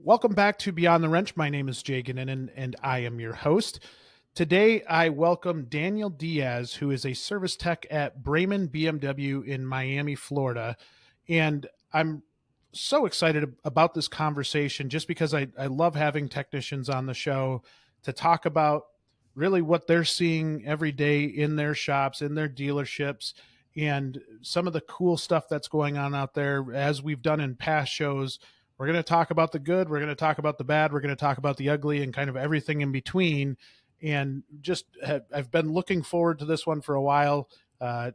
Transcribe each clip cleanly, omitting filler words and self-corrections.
Welcome back to Beyond the Wrench. My name is jayg, and I am your host. Today, I welcome Daniel Diaz, who is a service tech at Braman BMW in Miami, Florida. And I'm so excited about this conversation just because I love having technicians on the show to talk about really what they're seeing every day in their shops, in their dealerships, and some of the cool stuff that's going on out there. As we've done in past shows, we're going to talk about the good, we're going to talk about the bad, we're going to talk about the ugly, and kind of everything in between. And I've been looking forward to this one for a while.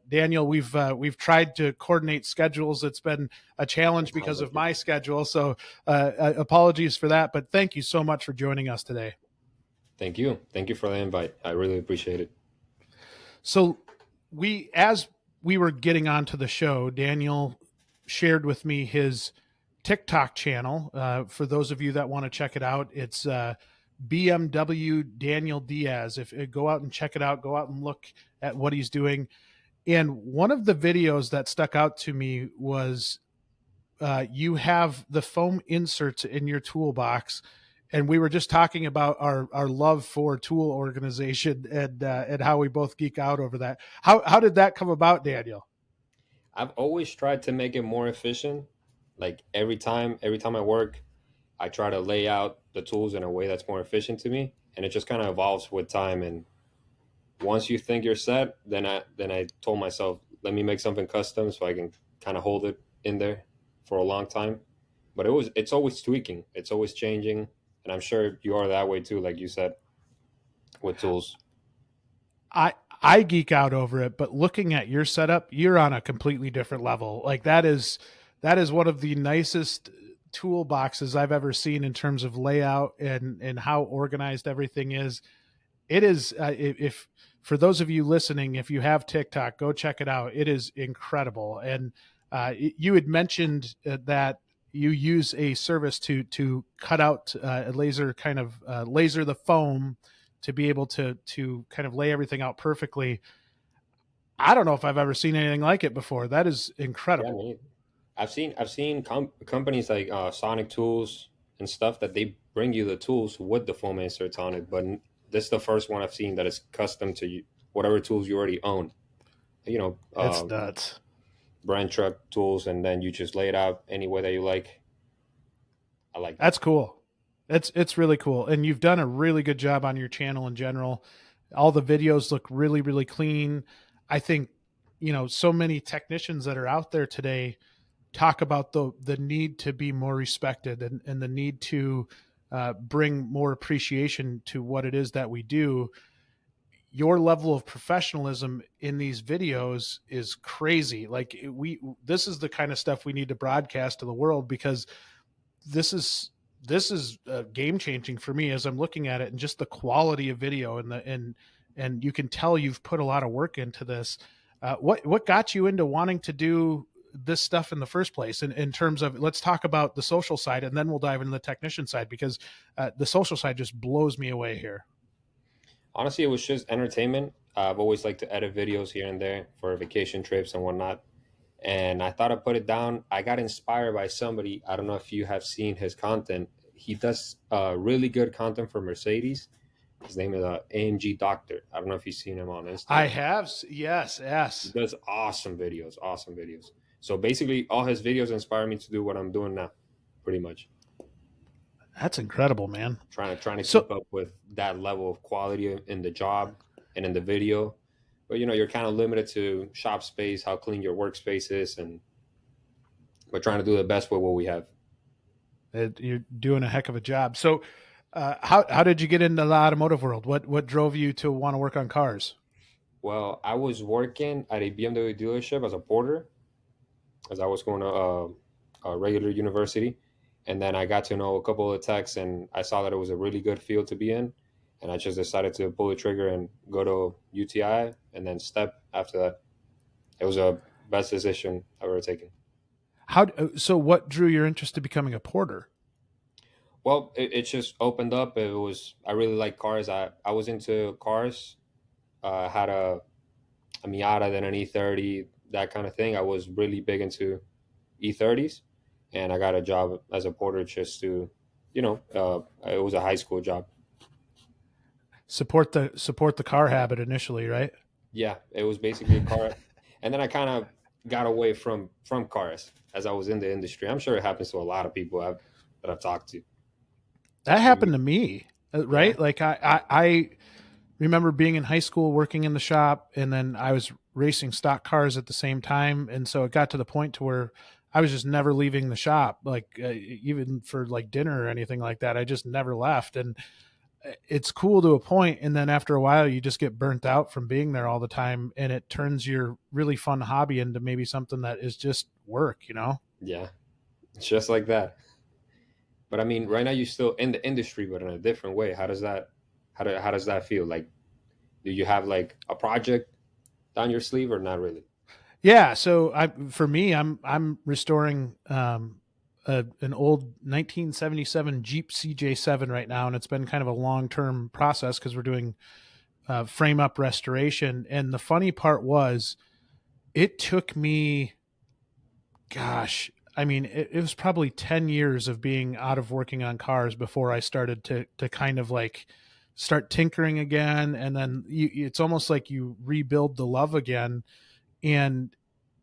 Daniel, we've tried to coordinate schedules. It's been a challenge because of my schedule, so apologies for that. But thank you so much for joining us today. Thank you for the invite. I really appreciate it. So as we were getting onto the show, Daniel shared with me his TikTok channel. For those of you that want to check it out, it's BMW Daniel Diaz. If go out and check it out, go out and look at what he's doing. And one of the videos that stuck out to me was you have the foam inserts in your toolbox. And we were just talking about our love for tool organization and how we both geek out over that. How did that come about, Daniel? I've always tried to make it more efficient. Like every time I work, I try to lay out the tools in a way that's more efficient to me, and it just kind of evolves with time. And once you think you're set, then I told myself, let me make something custom so I can kind of hold it in there for a long time. But it's always tweaking, it's always changing, and I'm sure you are that way too, like you said, with tools. I geek out over it, but looking at your setup, you're on a completely different level. Like that is one of the nicest toolboxes I've ever seen in terms of layout and how organized everything is. It is if for those of you listening, if you have TikTok, go check it out. It is incredible. And you had mentioned that you use a service to cut out a laser kind of laser the foam to be able to kind of lay everything out perfectly. I don't know if I've ever seen anything like it before. That is Yeah, incredible. me. I've seen companies like Sonic Tools and stuff that they bring you the tools with the foam inserts on it, but this is the first one I've seen that is custom to you, whatever tools you already own. You know, It's nuts. brand truck tools, and then you just lay it out any way that you like. I like that. That's cool. It's really cool. And you've done a really good job on your channel in general. All the videos look really, really clean. I think, so many technicians that are out there today talk about the need to be more respected and the need to bring more appreciation to what it is that we do. Your level of professionalism in these videos is crazy. Like this is the kind of stuff we need to broadcast to the world, because this is this is game changing for me as I'm looking at it, and just the quality of video and you can tell you've put a lot of work into this. What got you into wanting to do this stuff in the first place? In terms of, let's talk about the social side, and then we'll dive into the technician side, because the social side just blows me away here. Honestly, it was just entertainment. I've always liked to edit videos here and there for vacation trips and whatnot. And I thought I'd put it down. I got inspired by somebody. I don't know if you have seen his content. He does really good content for Mercedes. His name is AMG Doctor. I don't know if you've seen him on I Instagram. have, yes, He yes. does awesome videos, awesome videos. So basically, all his videos inspire me to do what I'm doing now, pretty much. That's incredible, man. Trying to So keep up with that level of quality in the job and in the video. But you're kind of limited to shop space, how clean your workspace is, and we're trying to do the best with what we have. you're doing a heck of a job. So how did you get into the automotive world? What drove you to want to work on cars? Well, I was working at a BMW dealership as a porter, as I was going to a regular university, and then I got to know a couple of techs, and I saw that it was a really good field to be in, and I just decided to pull the trigger and go to UTI, and then step after that. It was a best decision I've ever taken. So what drew your interest to becoming a porter? Well, it just opened up. I really like cars. I was into cars. I had a Miata, then an E30, that kind of thing. I was really big into E30s, and I got a job as a porter just to it was a high school job. Support the car habit initially, right? Yeah, it was basically a car, and then I kind of got away from cars as I was in the industry. I'm sure it happens to a lot of people that I've talked to. That When you, happened to me, yeah, right? Like I remember being in high school working in the shop, and then I was racing stock cars at the same time, and so it got to the point to where I was just never leaving the shop, like even for like dinner or anything like that. I just never left, and it's cool to a point, and then after a while, you just get burnt out from being there all the time, and it turns your really fun hobby into maybe something that is just work, you know? yeah, it's just like that. But I mean, right now you're still in the industry, but in a different way. How does that feel? Like, do you have like a project down your sleeve or not really? Yeah, so for me, I'm restoring an old 1977 Jeep CJ7 right now, and it's been kind of a long term process because we're doing frame up restoration. And the funny part was, it took me, gosh, I mean, it was probably 10 years of being out of working on cars before I started to kind of like start tinkering again, and then it's almost like you rebuild the love again. And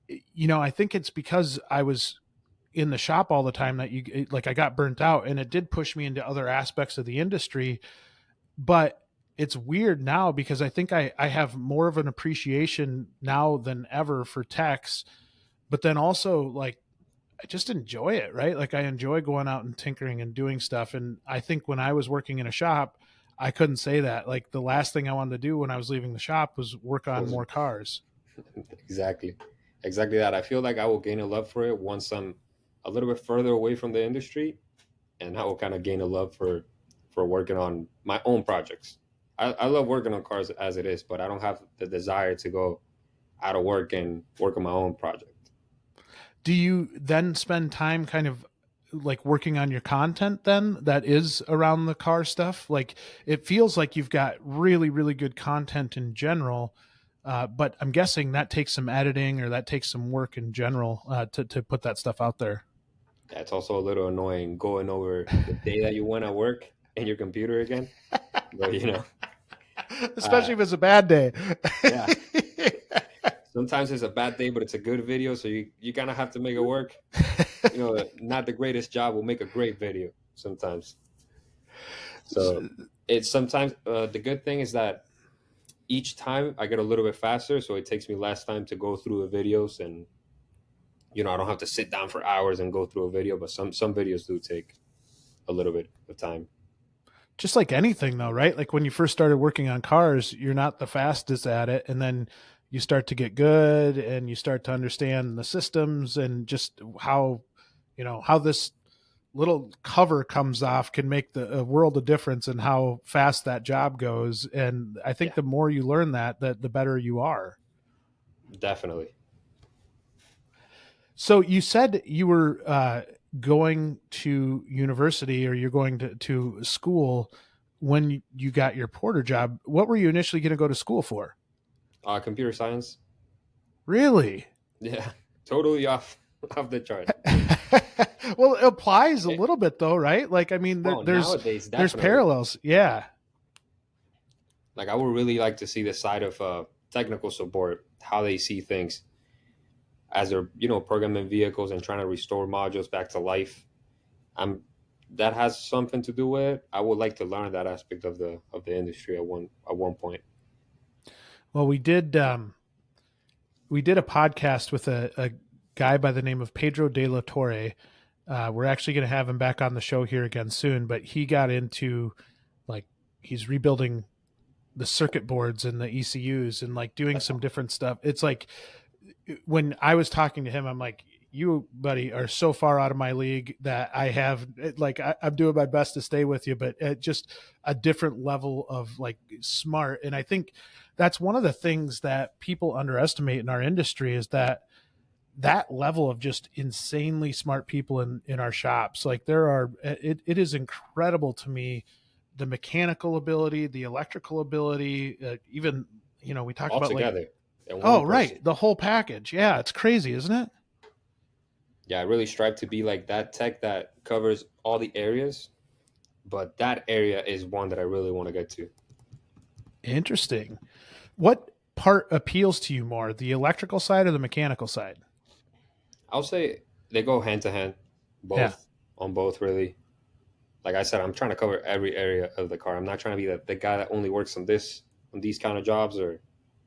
I think it's because I was in the shop all the time that like I got burnt out, and it did push me into other aspects of the industry. But it's weird now because I think I have more of an appreciation now than ever for techs, but then also like I just enjoy it, right? Like I enjoy going out and tinkering and doing stuff. And I think when I was working in a shop, I couldn't say that. Like the last thing I wanted to do when I was leaving the shop was work on Was more cars. exactly, exactly that. I feel like I will gain a love for it once I'm a little bit further away from the industry, and I will kind of gain a love for working on my own projects. I love working on cars as it is, but I don't have the desire to go out of work and work on my own project. Do you then spend time kind of like working on your content then that is around the car stuff? Like it feels like you've got really, really good content in general. But I'm guessing that takes some editing or that takes some work in general to put that stuff out there. Yeah, it's also a little annoying going over the day that you went at work in your computer again. But uh, Especially if it's a bad day. yeah, sometimes it's a bad day, but it's a good video, so you kind of have to make it work. Not the greatest job will make a great video sometimes. So it's sometimes the good thing is that each time I get a little bit faster, so it takes me less time to go through the videos, and I don't have to sit down for hours and go through a video. But some videos do take a little bit of time. Just like anything though, right? Like when you first started working on cars, you're not the fastest at it, and then you start to get good and you start to understand the systems and just how this little cover comes off can make a world of difference in how fast that job goes. And I think Yeah, the more you learn that the better you are. definitely. So you said you were going to university or you're going to school when you got your porter job. What were you initially going to go to school for? Computer science. Really? Yeah, totally off off the chart. Well, it applies a It, little bit though, right? Like I mean, well, nowadays, there's definitely. parallels. Yeah. Like, I would really like to see the side of technical support, how they see things as they're programming vehicles and trying to restore modules back to life. I'm That has something to do with it. I would like to learn that aspect of the industry at one point. Well, we did a podcast with a guy by the name of Pedro de la Torre. We're actually going to have him back on the show here again soon, but he got into like he's rebuilding the circuit boards and the ECUs and like doing That's some all. different stuff. It's like when I was talking to him, I'm like, you, buddy, are so far out of my league that I have like I'm doing my best to stay with you, but at just a different level of like smart. And I think that's one of the things that people underestimate in our industry is that level of just insanely smart people in our shops. Like there are, it is incredible to me the mechanical ability, the electrical ability, even we talk All about like, together in one oh person. right, the whole package. Yeah, it's crazy, isn't it? Yeah, I really strive to be like that tech that covers all the areas but that area is one that I really want to get to. Interesting. What part appeals to you more, the electrical side or the mechanical side? I'll say they go hand to hand, Yeah. both on both really. Like I said, I'm trying to cover every area of the car. I'm not trying to be the guy that only works on these kind of jobs, or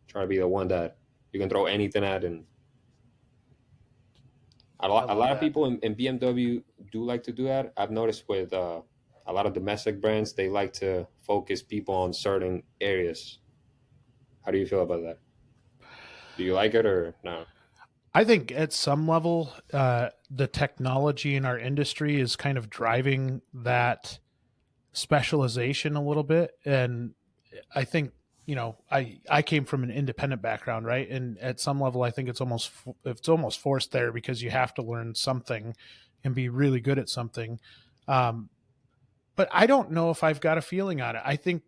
trying to be the one that you can throw anything at. And I a love lot of that. people in BMW do like to do that. I've noticed with a lot of domestic brands, they like to focus people on certain areas. How do you feel about that? Do you like it or no? I think at some level, the technology in our industry is kind of driving that specialization a little bit. And I think, I came from an independent background, right? And at some level, I think it's almost forced there because you have to learn something and be really good at something. Um, but I don't know if I've got a feeling on it. I think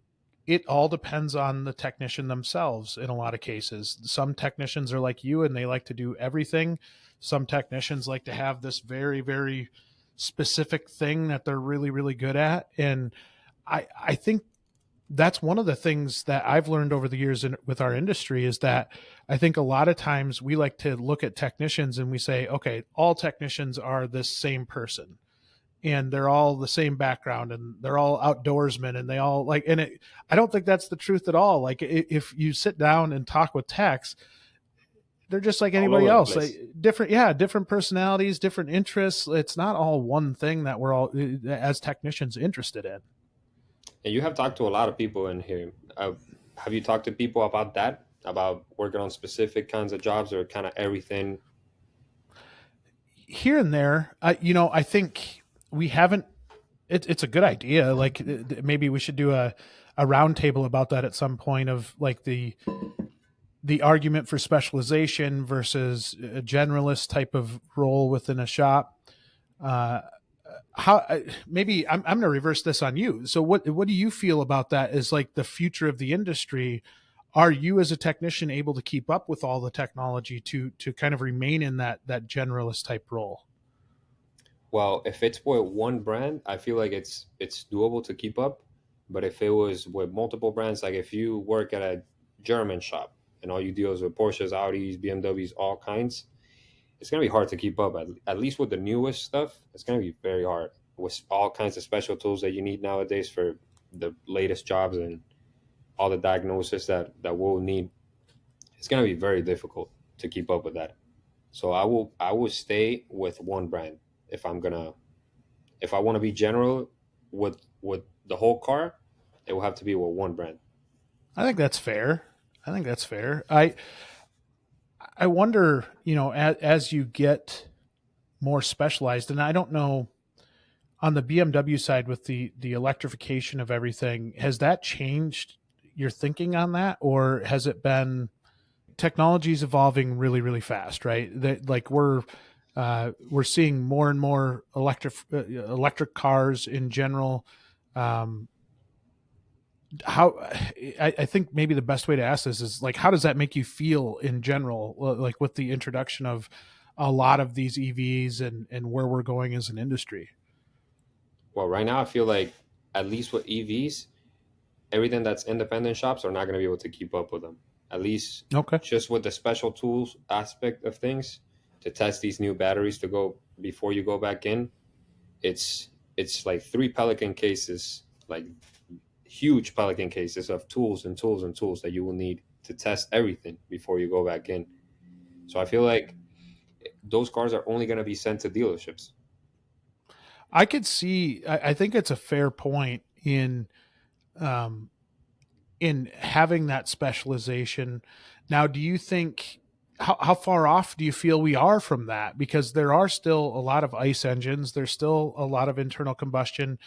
it all depends on the technician themselves in a lot of cases. Some technicians are like you and they like to do everything. Some technicians like to have this very, very specific thing that they're really, really good at. And I think that's one of the things that I've learned over the years with our industry is that I think a lot of times we like to look at technicians and we say, okay, all technicians are this same person and they're all the same background and they're all outdoorsmen and they all like I don't think that's the truth at all. Like if you sit down and talk with techs, they're just like All anybody over the else, like place. different personalities, different interests. It's not all one thing that we're all as technicians interested in. And you have talked to a lot of people in here. Have you talked to people about that? About working on specific kinds of jobs or kind of everything? Here and there, I think we haven't. It's a good idea. Like maybe we should do a roundtable about that at some point of like the argument for specialization versus a generalist type of role within a shop. Uh, how maybe I'm going to reverse this on you. So what do you feel about that? Is like the future of the industry? Are you as a technician able to keep up with all the technology to kind of remain in that generalist type role? Well, if it's with one brand, I feel like it's doable to keep up. But if it was with multiple brands, like if you work at a German shop and all you deal is with Porsches, Audis, BMWs, all kinds, it's gonna be hard to keep up. At least with the newest stuff, it's gonna be very hard with all kinds of special tools that you need nowadays for the latest jobs and all the diagnosis that we'll need. It's gonna be very difficult to keep up with that. So I will stay with one brand if I'm gonna if I want to be general with the whole car, it will have to be with one brand. I think that's fair. I think that's fair. I wonder, as you get more specialized, and I don't know on the BMW side with the electrification of everything, has that changed your thinking on that, or has it been technology's evolving really really fast, right? That like we're seeing more and more electric cars in general. Um, how I think maybe the best way to ask this is like how does that make you feel in general, like with the introduction of a lot of these EVs and where we're going as an industry? Well, right now I feel like at least with EVs, everything that's independent shops are not going to be able to keep up with them. At least Okay. just with the special tools aspect of things to test these new batteries to go before you go back in. It's like three Pelican cases, like huge Pelican cases of tools and tools and tools that you will need to test everything before you go back in. So I feel like those cars are only going to be sent to dealerships. I could see. I think it's a fair point um, in having that specialization. Now, do you think how far off do you feel we are from that? Because there are still a lot of ICE engines. There's still a lot of internal combustion.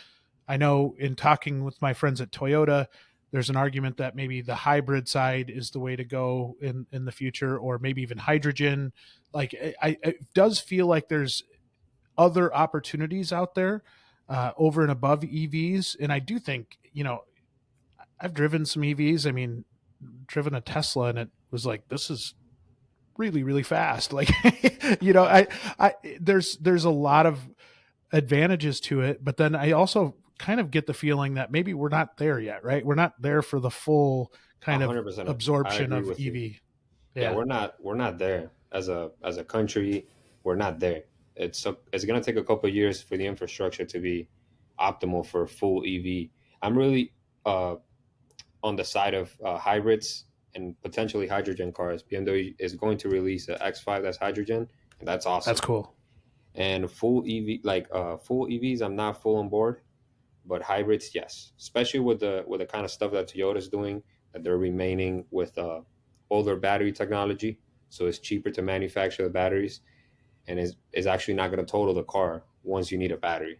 I know in talking with my friends at Toyota, there's an argument that maybe the hybrid side is the way to go in the future, or maybe even hydrogen. Like it does feel like there's other opportunities out there over and above EVs. And I do think, I've driven some EVs. I mean, driven a Tesla and it was like, this is really, really fast. Like, I there's a lot of advantages to it, but then I also kind of get the feeling that maybe we're not there yet, right? We're not there for the full kind of 100%. I absorption agree of with you. EV. Yeah, Yeah, we're not there as a country. We're not there. It's gonna take a couple of years for the infrastructure to be optimal for full EV. I'm really uh, on the side of hybrids and potentially hydrogen cars. BMW is going to release an X5 that's hydrogen, and that's that's awesome. cool. And full EV, full EVs, I'm not full on board, but hybrids, yes. Especially with the kind of stuff that Toyota's doing, that they're remaining with older battery technology, so it's cheaper to manufacture the batteries, and is actually not going to total the car once you need a battery.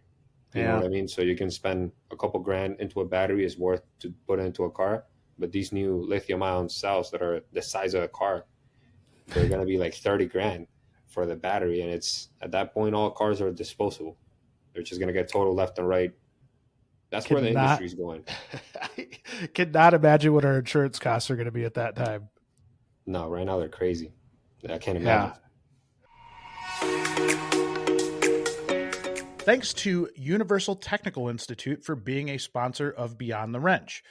You know what Yeah, I mean? So you can spend a couple grand into a battery is worth to put into a car. But these new lithium ion cells that are the size of a car, they're gonna be like 30 grand for the battery. And it's at that point all cars are disposable. They're just gonna get total left and right. That's where could the not. industry's going. I could not imagine what our insurance costs are going to be at that time. No, right now they're crazy. I can't Yeah. imagine. Thanks to Universal Technical Institute for being a sponsor of Beyond the Wrench.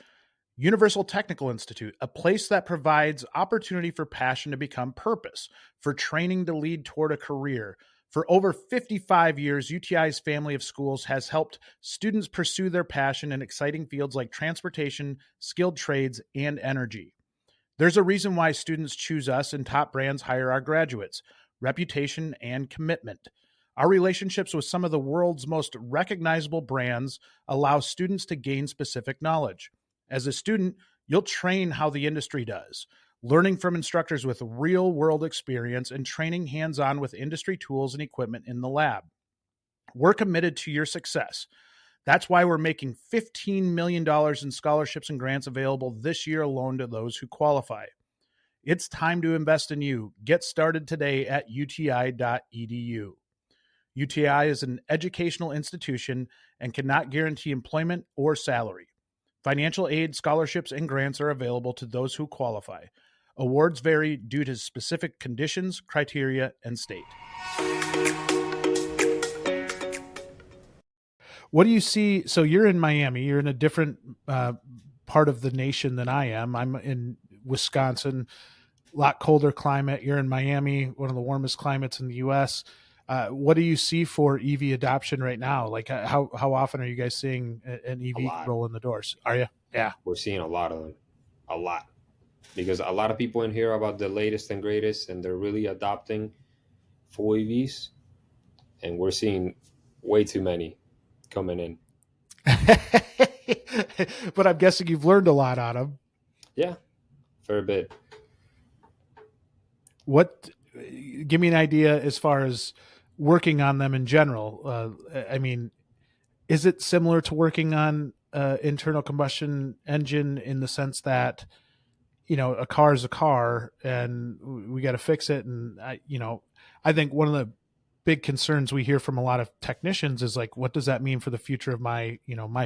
Universal Technical Institute, a place that provides opportunity for passion to become purpose, for training to lead toward a career. For over 55 years, UTI's family of schools has helped students pursue their passion in exciting fields like transportation, skilled trades, and energy. There's a reason why students choose us and top brands hire our graduates: reputation and commitment. Our relationships with some of the world's most recognizable brands allow students to gain specific knowledge. As a student, you'll train how the industry does, learning from instructors with real world experience and training hands on with industry tools and equipment in the lab. We're committed to your success. That's why we're making $15 million in scholarships and grants available this year alone to those who qualify. It's time to invest in you. Get started today at uti.edu. UTI is an educational institution and cannot guarantee employment or salary. Financial aid, scholarships, and grants are available to those who qualify. Awards vary due to specific conditions, criteria, and state. What do you see? So you're in Miami. You're in a different part of the nation than I am. I'm in Wisconsin, a lot colder climate. You're in Miami, one of the warmest climates in the U.S. What do you see for EV adoption right now? Like how often are you guys seeing an A EV lot. roll in the doors? Are you? Yeah. We're seeing a lot of them. A lot. Because a lot of people in here are about the latest and greatest and they're really adopting full EVs. And we're seeing way too many coming in. But I'm guessing you've learned a lot on them. Yeah, fair bit. What? Give me an idea as far as working on them in general. I mean, is it similar to working on internal combustion engine in the sense that a car is a car and we got to fix it? And I think one of the big concerns we hear from a lot of technicians is like, what does that mean for the future of my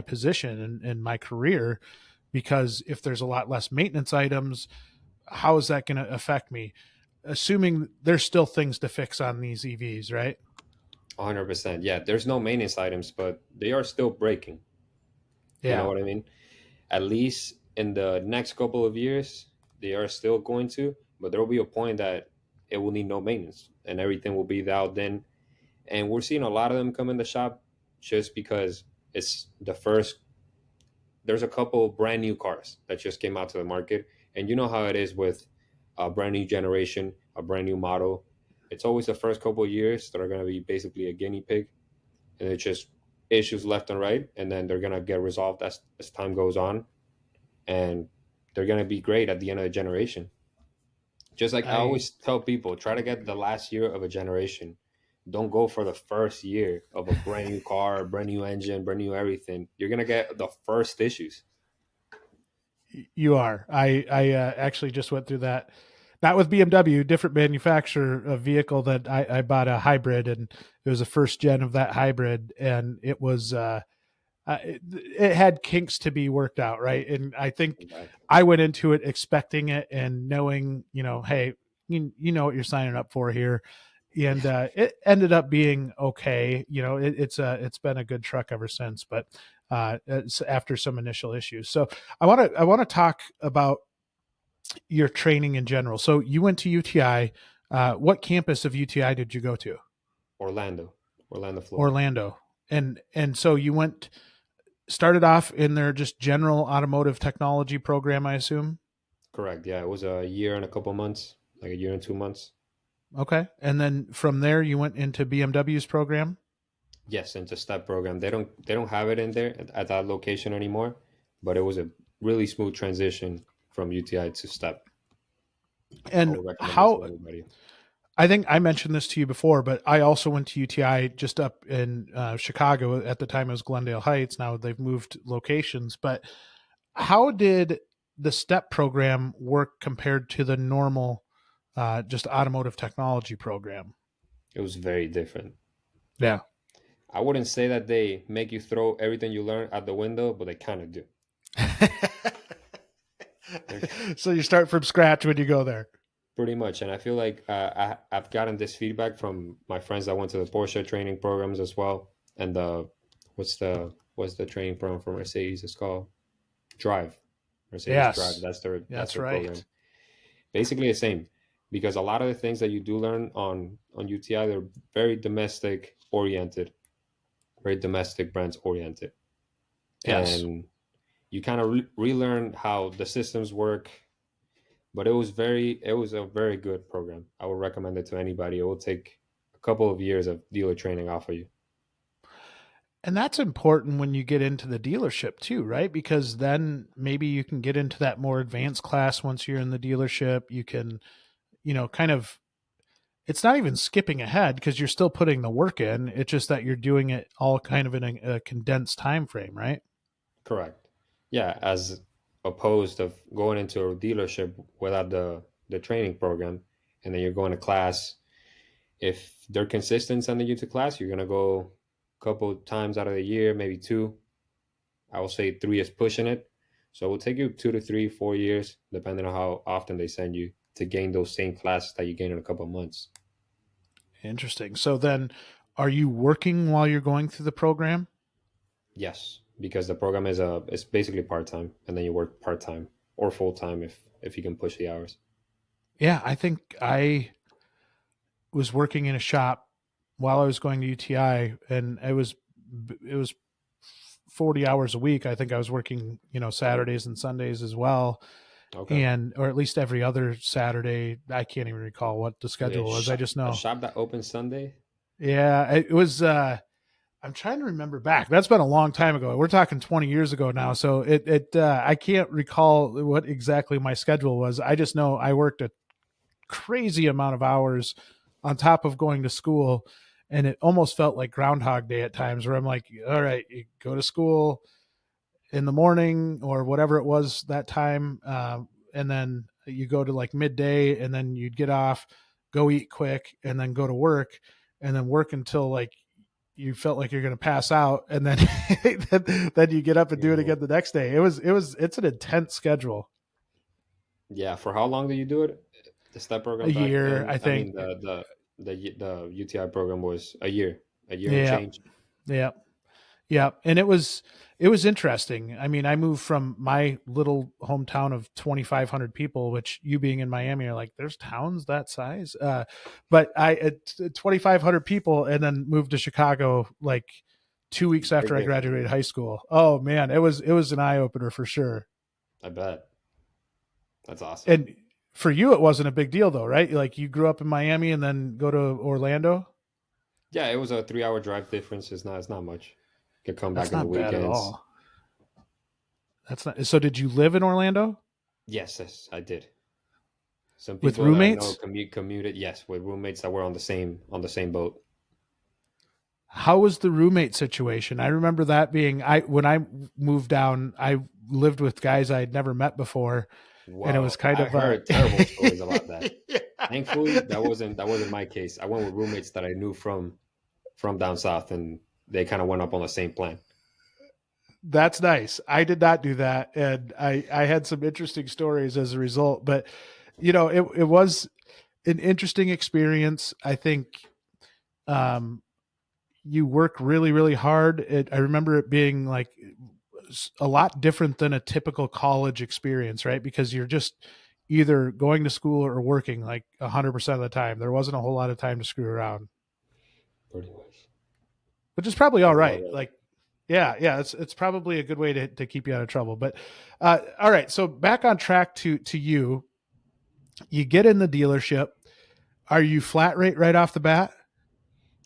position and my career? Because if there's a lot less maintenance items, how is that going to affect me? Assuming there's still things to fix on these EVs, right? 100%. Yeah, there's no maintenance items, but they are still breaking. You know Yeah. what I mean? At least in the next couple of years, they are still going to, but there will be a point that it will need no maintenance and everything will be dialed in. And we're seeing a lot of them come in the shop just because it's the first. There's a couple brand new cars that just came out to the market, and you know how it is with a brand new generation, a brand new model. It's always the first couple of years that are going to be basically a guinea pig, and it's just issues left and right, and then they're going to get resolved as time goes on, and they're going to be great at the end of the generation. Just like I I always tell people, try to get the last year of a generation. Don't go for the first year of a brand new car, brand new engine, brand new everything. You're gonna get the first issues. You are. I actually just went through that. Not with BMW, different manufacturer of vehicle that I bought a hybrid, and it was a first gen of that hybrid, and it was it had kinks to be worked out, right? And I think Exactly. I went into it expecting it and knowing, hey, you know what you're signing up for here, and it ended up being okay. It's been a good truck ever since. But after some initial issues. So I want to talk about your training in general. So you went to UTI. What campus of UTI did you go to? Orlando, Orlando, Florida. Orlando. And so you went started off in their just general automotive technology program, I assume. Correct. Yeah, it was a year and a couple months, like a year and 2 months. Okay. And then from there you went into BMW's program. Yes, into STEP program. They don't have it in there at that location anymore, but it was a really smooth transition from UTI to STEP. I And would recommend it to how everybody. I think I mentioned this to you before, but I also went to UTI just up in Chicago. At the time, it was Glendale Heights. Now they've moved locations. But how did the STEP program work compared to the normal, just automotive technology program? It was very different. Yeah. I wouldn't say that they make you throw everything you learn out the window, but they kind of do. They're So you start from scratch when you go there. pretty much, and I feel like I've gotten this feedback from my friends that went to the Porsche training programs as well, and the what's the training program for Mercedes? It's called Drive, Mercedes Drive. Yes, That's that's their program. right. Basically the same, because a lot of the things that you do learn on UTI, they're very domestic oriented, very domestic brands oriented, Yes. and you kind of relearn how the systems work. But it was a very good program. I would recommend it to anybody. It will take a couple of years of dealer training off of you. And that's important when you get into the dealership too, right? Because then maybe you can get into that more advanced class once you're in the dealership. You can, kind of, it's not even skipping ahead because you're still putting the work in. It's just that you're doing it all kind of in a condensed time frame, right? Correct. Yeah, as opposed of going into a dealership without the training program, and then you're going to class. If they're consistent sending you to class, you're gonna go a couple times out of the year, maybe two. I will say three is pushing it. So it will take you 2 to 3, 4 years, depending on how often they send you to gain those same classes that you gain in a couple of months. Interesting. So then are you working while you're going through the program? Yes, because the program is basically part time, and then you work part time or full time if you can push the hours. Yeah, I think I was working in a shop while I was going to UTI, and it was 40 hours a week. I think I was working, Saturdays and Sundays as well, Okay. and or at least every other Saturday. I can't even recall what the Wait, schedule was. I just a know. shop that opens Sunday? Yeah, it was I'm trying to remember back. That's been a long time ago. We're talking 20 years ago now. So I can't recall what exactly my schedule was. I just know I worked a crazy amount of hours on top of going to school, and it almost felt like Groundhog Day at times, where I'm like, all right, you go to school in the morning or whatever it was that time, and then you go to like midday, and then you'd get off, go eat quick, and then go to work, and then work until like you felt like you're going to pass out, and then then you get up and do it Mhm. again the next day. It's an intense schedule. Yeah. For how long do you do it? The STEP A program back year, then. I I think. mean, the UTI program was a year and Yeah, change. yeah. Yeah, and it was interesting. I mean, I moved from my little hometown of 2,500 people, which you being in Miami are like, there's towns that size. But I at 2,500 people, and then moved to Chicago like 2 weeks Big after I difference. graduated high school. Oh man, it was an eye opener for sure. I bet. That's awesome. And for you, it wasn't a big deal though, right? Like you grew up in Miami and then go to Orlando. Yeah, it was a 3 hour drive difference. It's not much. Could come back That's in the not bad at weekends. all. That's not. So did you live in Orlando Yes, yes, I did. Some with people that I know roommates? commuted, yes, with roommates that were on the same boat. How was the roommate situation? I remember that being I when I moved down, I lived with guys I had never met before, and it was Whoa, kind I of heard terrible stories about that. yeah. Thankfully, that wasn't my case. I went with roommates that I knew from down south, and they kind of went up on the same plan. That's nice. I did not do that, and I had some interesting stories as a result. But it was an interesting experience. I think um, you work really really hard. I remember it being like a lot different than a typical college experience, right? Because you're just either going to school or working like 100% of the time. There wasn't a whole lot of time to screw around, pretty much. which is probably all Pretty much right. right. Like, yeah, yeah, it's probably a good way to keep you out of trouble. But all right, so back on track to you. You get in the dealership. Are you flat rate right off the bat?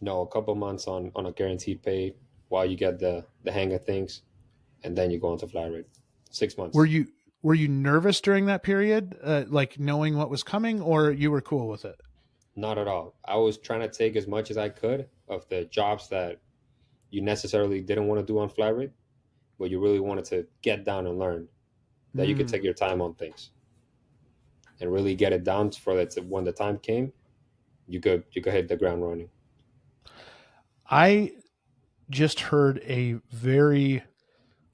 No, a couple months on a guaranteed pay while you get the hang of things, and then you go into flat rate. 6 months. Were you were you nervous during that period, like knowing what was coming, or you were cool with it? Not at all. I was trying to take as much as I could of the jobs that you necessarily didn't want to do on flat rate, but you really wanted to get down and learn that you could take Mm. your time on things and really get it down for that. When the time came, you could hit the ground running. I just heard a very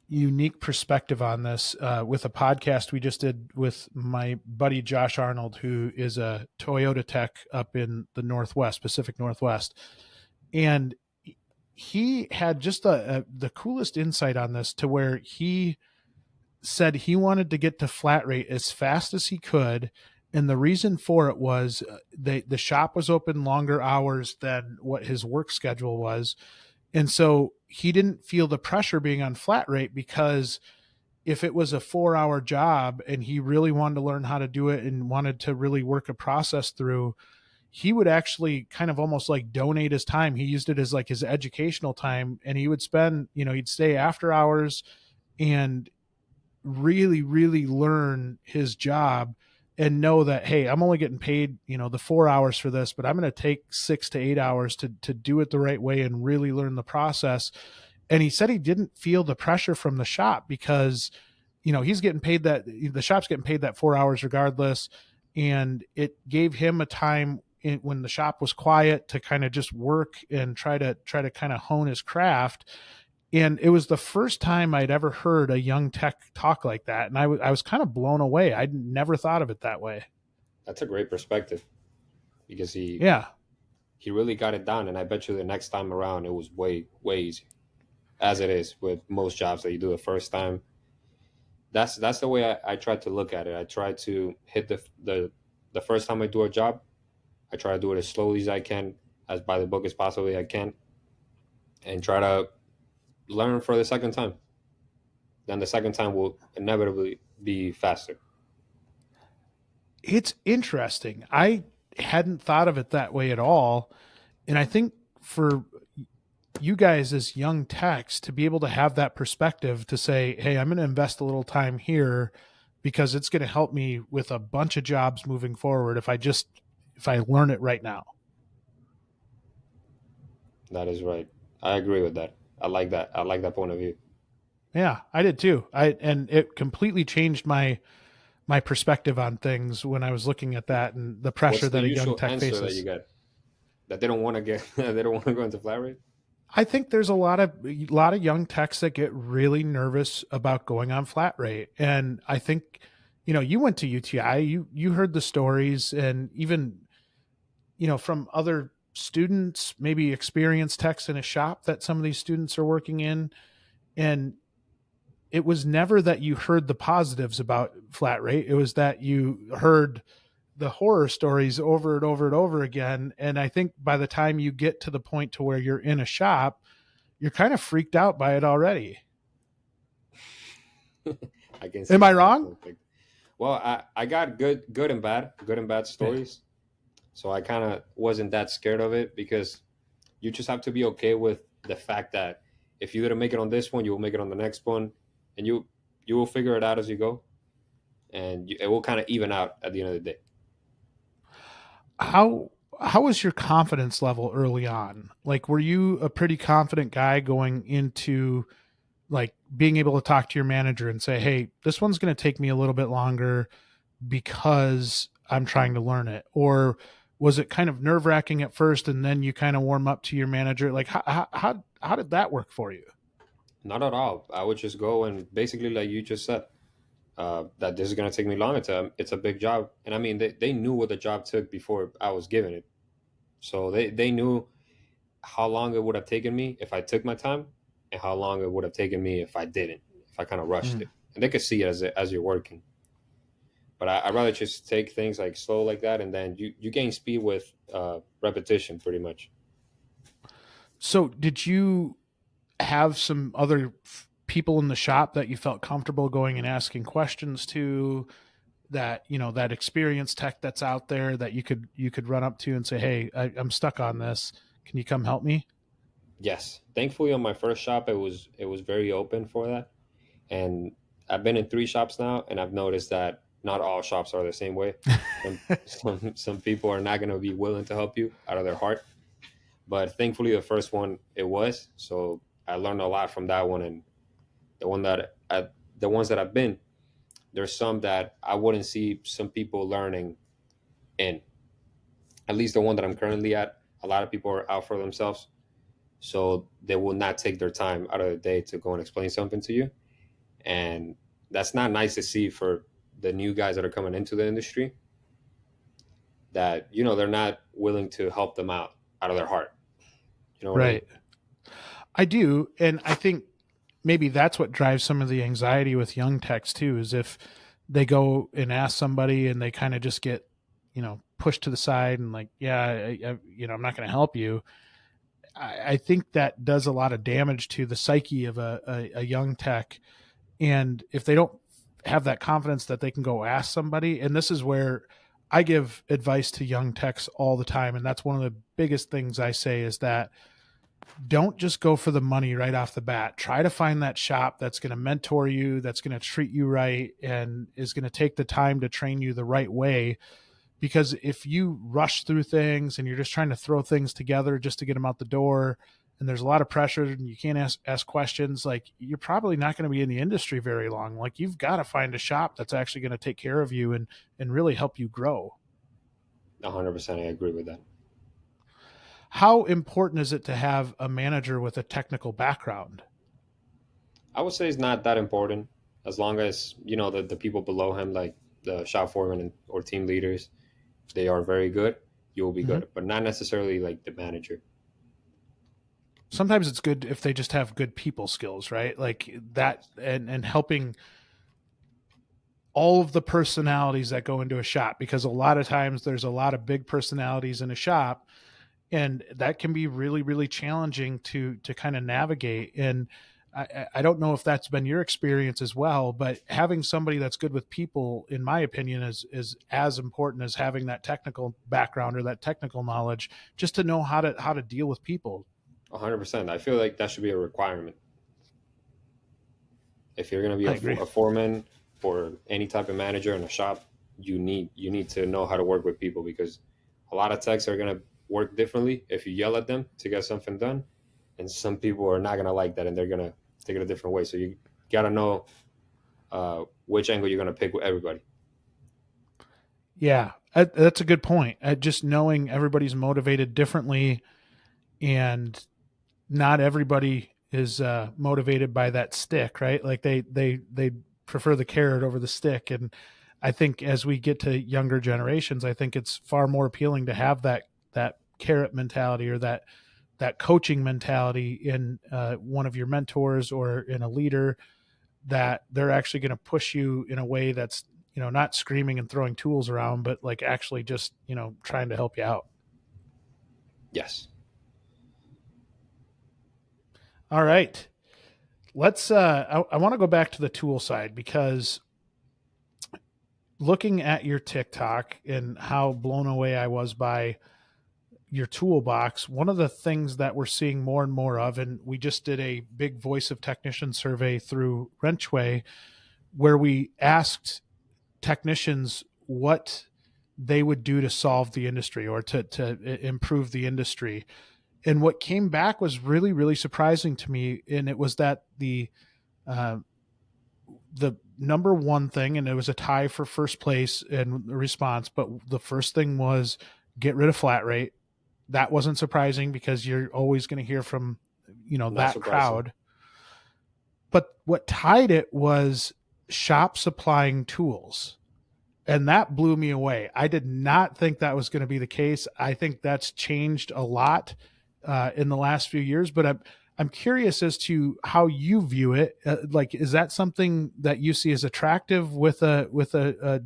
unique perspective on this with a podcast we just did with my buddy Josh Arnold, who is a Toyota tech up in the Northwest, Pacific Northwest. And he had just the coolest insight on this, to where he said he wanted to get to flat rate as fast as he could. And the reason for it was the shop was open longer hours than what his work schedule was. And so he didn't feel the pressure being on flat rate, because if it was a 4 hour job and he really wanted to learn how to do it and wanted to really work a process through, he would actually kind of almost like donate his time. He used it as like his educational time, and he would spend, he'd stay after hours and really, really learn his job and know that, hey, I'm only getting paid, the 4 hours for this, but I'm going to take 6 to 8 hours to do it the right way and really learn the process. And he said he didn't feel the pressure from the shop, because he's getting paid that, the shop's getting paid that 4 hours regardless. And it gave him a time when the shop was quiet to kind of just work and try to kind of hone his craft. And it was the first time I'd ever heard a young tech talk like that, and I was kind of blown away. I'd never thought of it that way. That's a great perspective because he Yeah. he really got it down, and I bet you the next time around it was way easier, as it is with most jobs that you do the first time. That's the way I try to look at it. I try to hit the first time I do a job. I try to do it as slowly as I can, as by the book as possibly I can, and try to learn for the second time. Then the second time will inevitably be faster. It's interesting. I hadn't thought of it that way at all. And I think for you guys as young techs to be able to have that perspective to say, hey, I'm going to invest a little time here because it's going to help me with a bunch of jobs moving forward if I learn it right now. That is right. I agree with that. I like that. I like that point of view. Yeah, I did too. And it completely changed my perspective on things when I was looking at that and the What's pressure the that a young usual tech answer that you faces. get that they don't want to get they don't want to go into flat rate? I think there's a lot of young techs that get really nervous about going on flat rate. And I think, you went to UTI, you heard the stories, and even, from other students, maybe experienced techs in a shop that some of these students are working in. And it was never that you heard the positives about flat rate. It was that you heard the horror stories over and over and over again. And I think by the time you get to the point to where you're in a shop, you're kind of freaked out by it already. I can see Am I that wrong? aspect. Well, I got good and bad Yeah. stories. So I kind of wasn't that scared of it because you just have to be okay with the fact that if you didn't make it on this one, you will make it on the next one, and you will figure it out as you go, and it will kind of even out at the end of the day. How how was your confidence level early on? Like, were you a pretty confident guy going into, like, being able to talk to your manager and say, "Hey, this one's going to take me a little bit longer because I'm trying to learn it," or was it kind of nerve wracking at first and then you kind of warm up to your manager? Like, how did that work for you? Not at all. I would just go and basically, like you just said, that this is gonna take me long. It's a big job, and I mean they knew what the job took before I was given it, so they knew how long it would have taken me if I took my time, and how long it would have taken me if I didn't, if I kind of rushed Mm. it. And they could see it as you're working. But I'd rather just take things like slow like that, and then you gain speed with repetition, pretty much. So, did you have some other people in the shop that you felt comfortable going and asking questions to, that that experienced tech that's out there that you could run up to and say, hey, I'm stuck on this, can you come help me? Yes, thankfully on my first shop it was very open for that, and I've been in 3 shops now, and I've noticed that not all shops are the same way. Some people are not going to be willing to help you out of their heart, but thankfully the first one it was. So I learned a lot from that one, and the one that the ones that I've been, there's some that I wouldn't see some people learning in. At least the one that I'm currently at, a lot of people are out for themselves, so they will not take their time out of the day to go and explain something to you, and that's not nice to see for the new guys that are coming into the industry, that they're not willing to help them out of their heart. You know what I mean? Right. I do, and I think maybe that's what drives some of the anxiety with young techs too, is if they go and ask somebody and they kind of just get pushed to the side and like, yeah, I'm not going to help you. I think that does a lot of damage to the psyche of a young tech. And if they don't have that confidence that they can go ask somebody, and this is where I give advice to young techs all the time, and that's one of the biggest things I say, is that don't just go for the money right off the bat. Try to find that shop that's going to mentor you, that's going to treat you right, and is going to take the time to train you the right way. Because if you rush through things and you're just trying to throw things together just to get them out the door, and there's a lot of pressure and you can't ask questions, like, you're probably not going to be in the industry very long. Like, you've got to find a shop that's actually going to take care of you and really help you grow. 100%, I agree with that. How important is it to have a manager with a technical background? I would say it's not that important, as long as the people below him, like the shop foreman or team leaders, they are very good. You will be Mm-hmm. good, but not necessarily like the manager. Sometimes it's good if they just have good people skills, right? Like that, and helping all of the personalities that go into a shop, because a lot of times there's a lot of big personalities in a shop, and that can be really really challenging to kind of navigate. And I don't know if that's been your experience as well, but having somebody that's good with people, in my opinion, is as important as having that technical background or that technical knowledge, just to know how to deal with people. 100%. I feel like that should be a requirement. If you're going to be I agree. a foreman or any type of manager in a shop, you need to know how to work with people, because a lot of techs are going to work differently if you yell at them to get something done, and some people are not going to like that, and they're going to take it a different way. So you got to know which angle you're going to pick with everybody. Yeah, that's a good point. Just knowing everybody's motivated differently, and not everybody is motivated by that stick, right? Like they prefer the carrot over the stick. And I think as we get to younger generations, I think it's far more appealing to have that carrot mentality, or that coaching mentality in one of your mentors or in a leader, that they're actually going to push you in a way that's not screaming and throwing tools around, but like actually just trying to help you out. Yes. All right, let's I want to go back to the tool side, because looking at your TikTok and how blown away I was by your toolbox, one of the things that we're seeing more and more of, and we just did a big voice of technician survey through WrenchWay, where we asked technicians what they would do to solve the industry, or to improve the industry. And what came back was really, really surprising to me. And it was that uh, the number one thing, and it was a tie for first place in the response, but the first thing was get rid of flat rate. That wasn't surprising, because you're always going to hear from Not that surprising. crowd. But what tied it was shop supplying tools, and that blew me away. I did not think that was going to be the case. I think that's changed a lot in the last few years, but I'm curious as to how you view it. Like, is that something that you see as attractive with a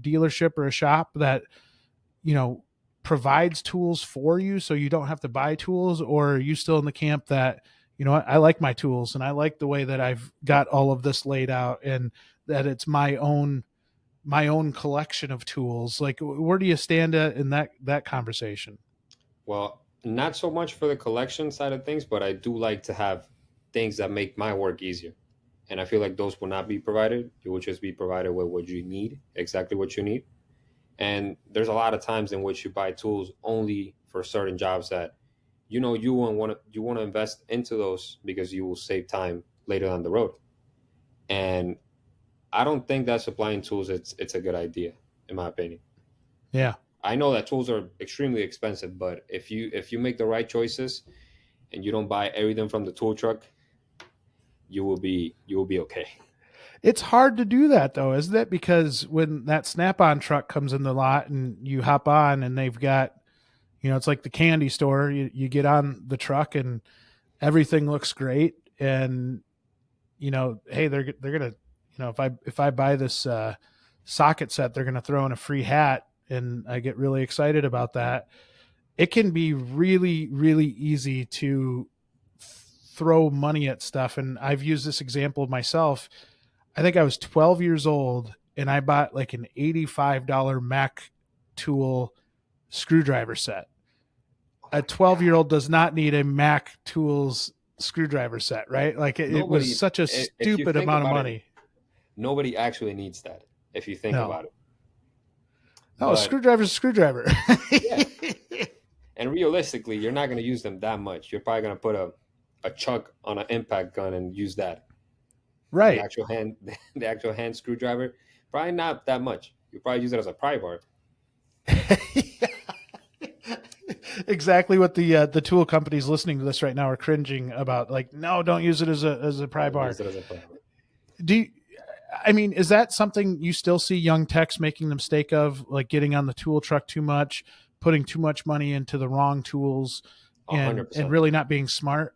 dealership or a shop that, you know, provides tools for you so you don't have to buy tools, or are you still in the camp that, you know what, I like my tools and I like the way that I've got all of this laid out and that it's my own collection of tools? Like, where do you stand in that conversation? Well, not so much for the collection side of things, but I do like to have things that make my work easier. And I feel like those will not be provided. You will just be provided with what you need, exactly what you need. And there's a lot of times in which you buy tools only for certain jobs that you want to invest into those because you will save time later down the road. And I don't think that supplying tools it's a good idea in my opinion. Yeah. I know that tools are extremely expensive, but if you make the right choices and you don't buy everything from the tool truck, you will be okay. It's hard to do that though, isn't it? Because when that Snap-on truck comes in the lot and you hop on and they've got, you know, it's like the candy store. You get on the truck and everything looks great, and you know, hey, they're gonna, you know, if I buy this socket set, they're gonna throw in a free hat, and I get really excited about that. It can be really really easy to throw money at stuff, and I've used this example myself. I think I was 12 years old and I bought like an $85 Mac tool screwdriver set. Oh A my 12-year god. old does not need a Mac tools screwdriver set, right? Like it was Nobody such a if you stupid think amount of about it, money. nobody actually needs that if you think No, about it. no, a But screwdriver's a screwdriver. yeah, and realistically, you're not going to use them that much. You're probably going to put a chuck on an impact gun and use that. The Right. actual hand the actual hand screwdriver, probably not that much. You probably use it as a pry bar. Exactly what the tool companies listening to this right now are cringing about. Like, no, don't use it as a pry Don't bar. use it as a pry bar. Do you, I mean, is that something you still see young techs making the mistake of, like getting on the tool truck too much, putting too much money into the wrong tools, A hundred and percent. really not being smart?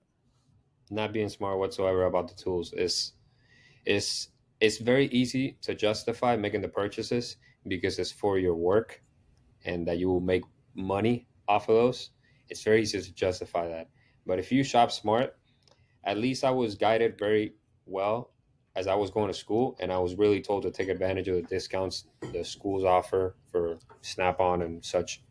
Not being smart whatsoever about the tools is it's very easy to justify making the purchases because it's for your work and that you will make money off of those. It's very easy to justify that. But if you shop smart, at least I was guided very well as I was going to school, and I was really told to take advantage of the discounts the schools offer for Snap on and such.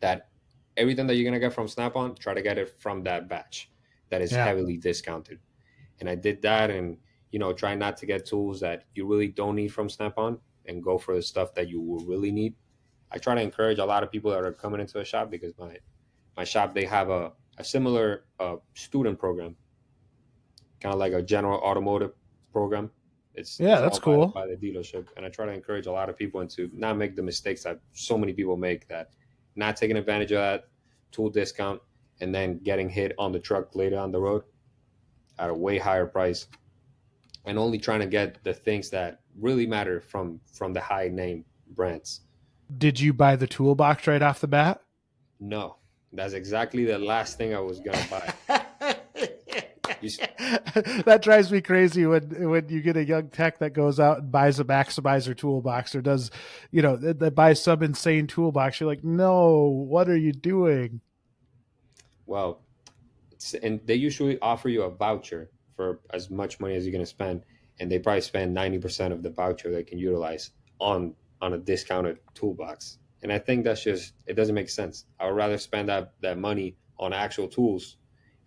That everything that you're gonna get from Snap on, try to get it from that batch that is Yeah. heavily discounted. And I did that, and try not to get tools that you really don't need from Snap on, and go for the stuff that you will really need. I try to encourage a lot of people that are coming into a shop because my shop they have a similar student program, kind of like a general automotive program. Yeah, It's that's all by cool. by the dealership, and I try to encourage a lot of people into not make the mistakes that so many people make, that not taking advantage of that tool discount and then getting hit on the truck later on the road at a way higher price, and only trying to get the things that really matter from the high name brands. Did you buy the toolbox right off the bat? No, that's exactly the last thing I was gonna buy. You, That drives me crazy when you get a young tech that goes out and buys a maximizer toolbox, or does, you know, that buys some insane toolbox. You're like, no, what are you doing? well, and they usually offer you a voucher for as much money as you're gonna spend, and they probably spend 90% of the voucher they can utilize on a discounted toolbox. And I think that's just it doesn't make sense. I would rather spend that money on actual tools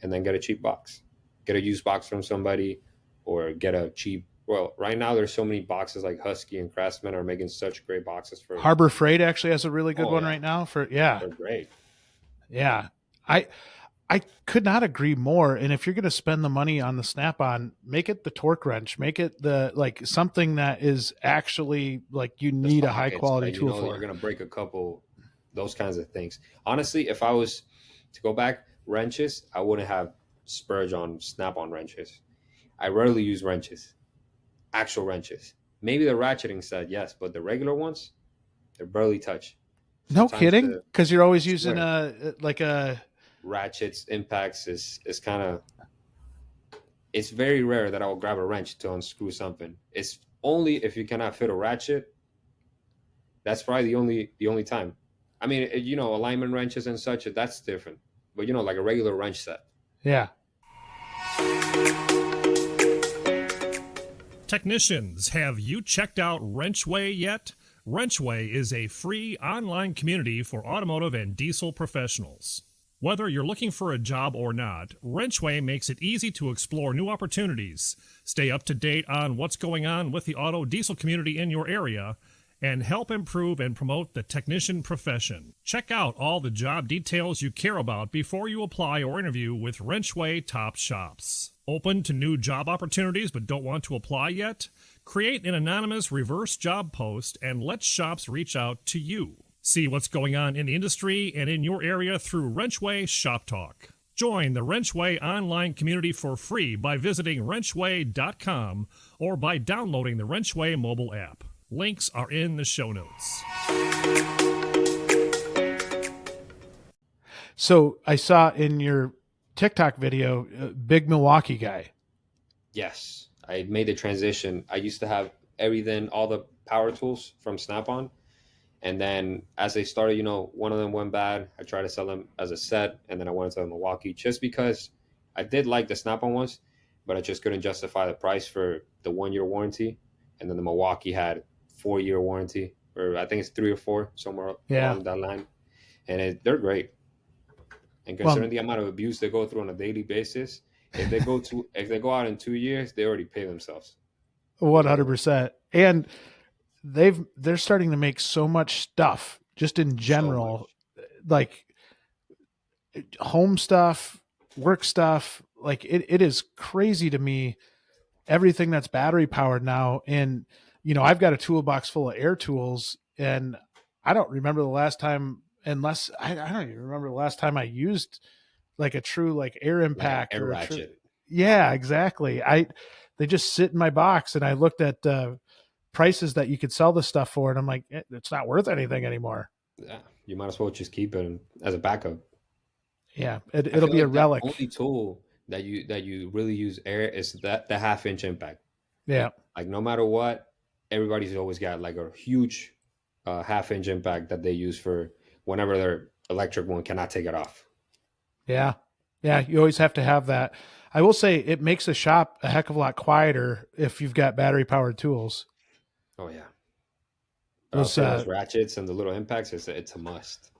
and then get a cheap box, get a used box from somebody, or get a cheap. Well, right now there's so many boxes like Husky and Craftsman are making such great boxes for. Harbor Freight actually has a really good Oh one yeah, right now for, yeah, they're great. yeah. I I could not agree more. And if you're going to spend the money on the Snap-on, make it the torque wrench, make it the, like, something that is actually like you The need a high sockets quality that tool you're for. gonna break a couple, those kinds of things. Honestly, if I was to go back, wrenches, I wouldn't have spurge on snap-on wrenches. I rarely use wrenches, actual wrenches. Maybe the ratcheting set, yes, but the regular ones, they're barely touched. No Sometimes kidding, because you're always using swear, a like a ratchets, impacts is kind of, it's very rare that I will grab a wrench to unscrew something. It's only if you cannot fit a ratchet. That's probably the only time. I mean, alignment wrenches and such, that's different. But like a regular wrench set. Yeah. Technicians, have you checked out WrenchWay yet? WrenchWay is a free online community for automotive and diesel professionals. Whether you're looking for a job or not, WrenchWay makes it easy to explore new opportunities, stay up to date on what's going on with the auto diesel community in your area, and help improve and promote the technician profession. Check out all the job details you care about before you apply or interview with WrenchWay Top Shops. Open to new job opportunities but don't want to apply yet? Create an anonymous reverse job post and let shops reach out to you. See what's going on in the industry and in your area through WrenchWay Shop Talk. Join the WrenchWay online community for free by visiting wrenchway.com or by downloading the WrenchWay mobile app. Links are in the show notes. So I saw in your TikTok video, big Milwaukee guy. Yes, I made the transition. I used to have everything, all the power tools from Snap-on. And then as they started, one of them went bad. I tried to sell them as a set, and then I went to the Milwaukee just because I did like the Snap-on ones, but I just couldn't justify the price for the 1-year warranty. And then the Milwaukee had 4-year warranty, or I think it's 3 or 4, somewhere along that line. And they're great. And considering the amount of abuse they go through on a daily basis, if they go out in 2 years, they already pay themselves. 100%. And they're starting to make so much stuff just in general, like home stuff, work stuff. Like it is crazy to me, everything that's battery powered now. And, I've got a toolbox full of air tools, and I don't remember the last time, I don't even remember the last time I used like a true like air impact like air or ratchet. Yeah, exactly. They just sit in my box, and I looked at prices that you could sell the stuff for, and I'm like, it's not worth anything anymore. Yeah, you might as well just keep it as a backup. Yeah, it'll be a relic. The only tool that you really use air is the 1/2-inch impact. Yeah, like no matter what, everybody's always got like a huge 1/2-inch impact that they use for whenever their electric one cannot take it off. Yeah, you always have to have that. I will say it makes the shop a heck of a lot quieter if you've got battery powered tools. Oh yeah, those ratchets and the little impacts, it's a must.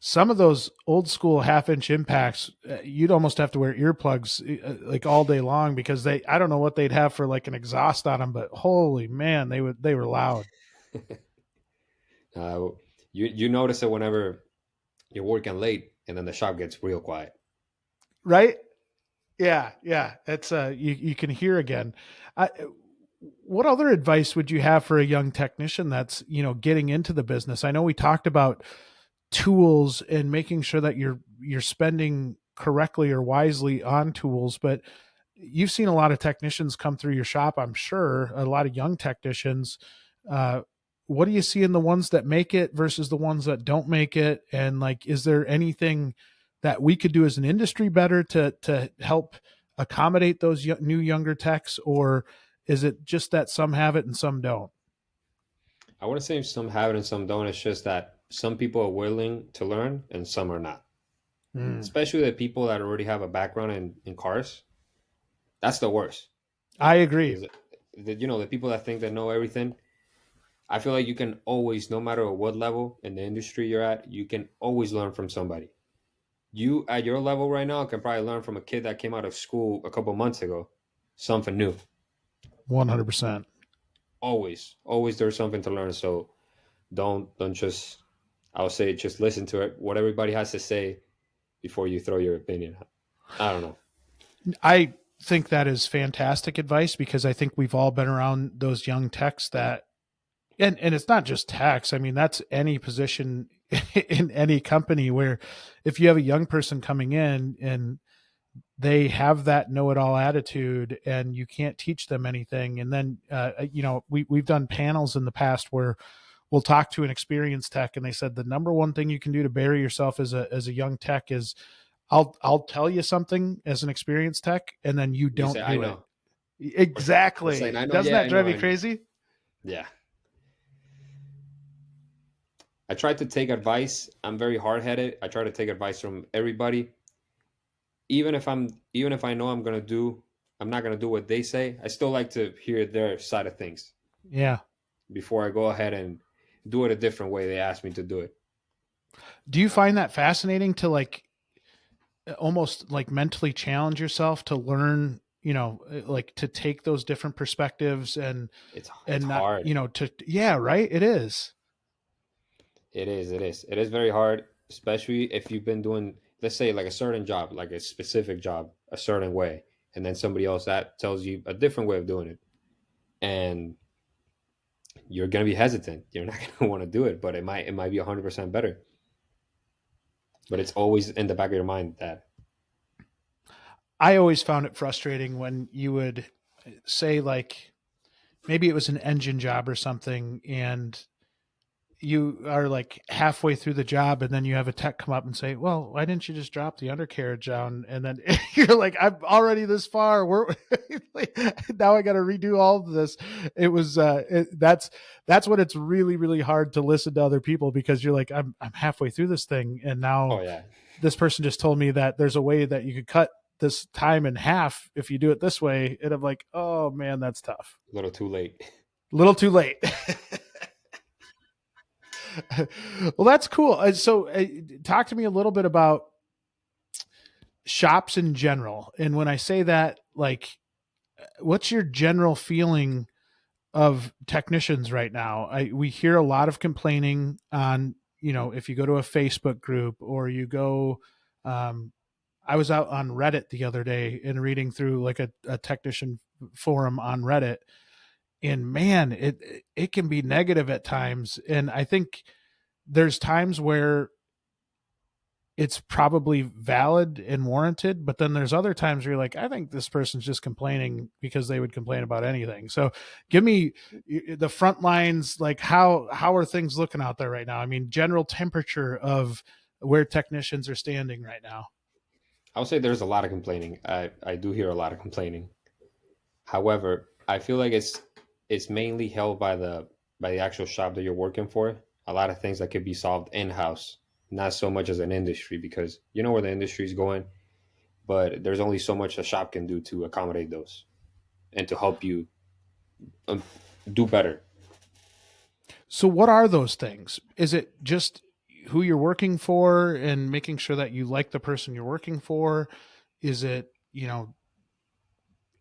Some of those old school 1/2-inch impacts, you'd almost have to wear earplugs like all day long, because I don't know what they'd have for like an exhaust on them, but holy man, they were loud. You notice it whenever you're working late and then the shop gets real quiet. Right? Yeah. It's you can hear again. What other advice would you have for a young technician that's, getting into the business? I know we talked about tools and making sure that you're spending correctly or wisely on tools, but you've seen a lot of technicians come through your shop, I'm sure, a lot of young technicians. What do you see in the ones that make it versus the ones that don't make it? And like, is there anything that we could do as an industry better to help accommodate those new younger techs, or is it just that some have it and some don't? I wouldn't say some have it and some don't. It's just that some people are willing to learn and some are not. Especially the people that already have a background in cars. That's the worst. I agree. The people that think they know everything. I feel like you can always, no matter what level in the industry you're at, you can always learn from somebody. You at your level right now can probably learn from a kid that came out of school a couple months ago, something new. 100%. Always there's something to learn. So don't just, I would say, just listen to it, what everybody has to say before you throw your opinion. I don't know. I think that is fantastic advice, because I think we've all been around those young techs that, and it's not just techs. I mean, that's any position in any company where if you have a young person coming in and they have that know-it-all attitude and you can't teach them anything. And then, we've done panels in the past where we'll talk to an experienced tech, and they said the number one thing you can do to bury yourself as a young tech is I'll tell you something as an experienced tech, and then you You say, don't I do it. know. Or saying, Exactly. I know, Doesn't yeah, that I know, drive you I know. crazy? Yeah. I try to take advice. I'm very hard headed. I try to take advice from everybody. Even if I know I'm not gonna do what they say, I still like to hear their side of things Yeah. before I go ahead and do it a different way they asked me to do it. Do you find that fascinating to like almost like mentally challenge yourself to learn, like to take those different perspectives It's and not, hard. to yeah, right? It is. It is. It is. It is very hard, especially if you've been doing, let's say, like a certain job, like a specific job, a certain way, and then somebody else that tells you a different way of doing it, and you're gonna be hesitant. You're not gonna want to do it, but it might be 100% better. But it's always in the back of your mind that, I always found it frustrating when you would say like maybe it was an engine job or something, and you are like halfway through the job and then you have a tech come up and say, well, why didn't you just drop the undercarriage down? And then you're like, I'm already this far. We're now I got to redo all of this. It was that's what it's really really hard to listen to other people, because you're like, I'm halfway through this thing, and oh now yeah, this person just told me that there's a way that you could cut this time in half if you do it this way, and I'm like, oh man, that's tough. a little too late. A little too late. Well, that's cool. Talk to me a little bit about shops in general. And when I say that, like, what's your general feeling of technicians right now? We hear a lot of complaining on, if you go to a Facebook group or you go, um, I was out on Reddit the other day and reading through like a technician forum on Reddit, and man, it can be negative at times. And I think there's times where it's probably valid and warranted, but then there's other times where you're like, I think this person's just complaining because they would complain about anything. So give me the front lines, like how are things looking out there right now? I mean, general temperature of where technicians are standing right now. I would say there's a lot of complaining. I do hear a lot of complaining. However, I feel like it's mainly held by the actual shop that you're working for. A lot of things that could be solved in house, not so much as an industry, because you know where the industry is going. But there's only so much a shop can do to accommodate those and to help you um, do better. So what are those things? Is it just who you're working for and making sure that you like the person you're working for? Is it,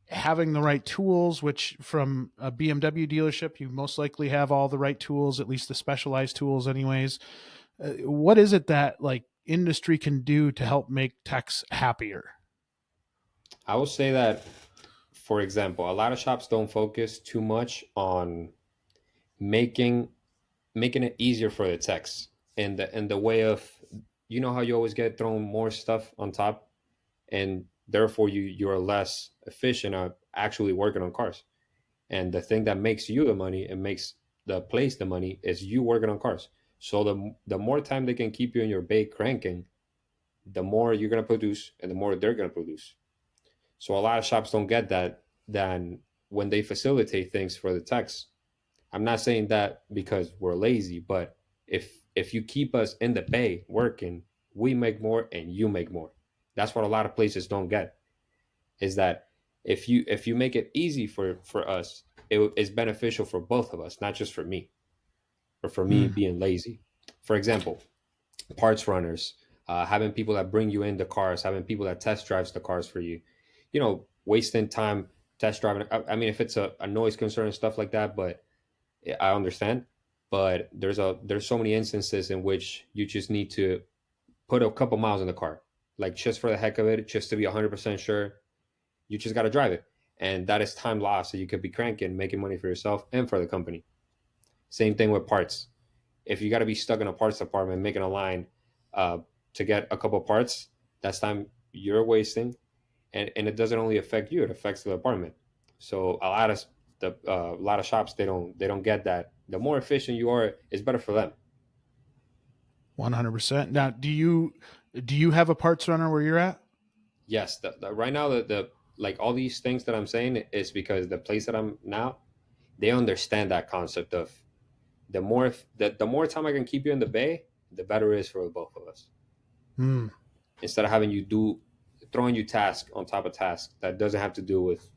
having the right tools, which from a BMW dealership, you most likely have all the right tools, at least the specialized tools, anyways. What is it that like industry can do to help make techs happier? I would say that, for example, a lot of shops don't focus too much on making making it easier for the techs in the way of, you know how you always get thrown more stuff on top, and therefore you're less efficient at actually working on cars. And the thing that makes you the money and makes the place the money is you working on cars. So the more time they can keep you in your bay cranking, the more you're going to produce and the more they're going to produce. So a lot of shops don't get that. Then when they facilitate things for the techs, I'm not saying that because we're lazy, but if you keep us in the bay working, we make more and you make more. That's what a lot of places don't get, is that if you make it easy for us, it is beneficial for both of us, not just for me or for me Mm. being lazy. For example, parts runners, having people that bring you in the cars, having people that test drives the cars for you, wasting time test driving. I mean, if it's a noise concern and stuff like that, but I understand. But there's so many instances in which you just need to put a couple miles in the car, like just for the heck of it, just to be 100% sure. You just got to drive it, and that is time lost. So you could be cranking, making money for yourself and for the company. Same thing with parts. If you got to be stuck in a parts department making a line uh, to get a couple parts, that's time you're wasting, and it doesn't only affect you; it affects the department. So a lot of shops, they don't get that. The more efficient you are, it's better for them. 100%. Now, do you Do you have a parts runner where you're at? Yes, right now the like all these things that I'm saying is because the place that I'm now, they understand that concept of the more time I can keep you in the bay, the better it is for both of us. Hmm. Instead of having you do throwing you task on top of task that doesn't have to do with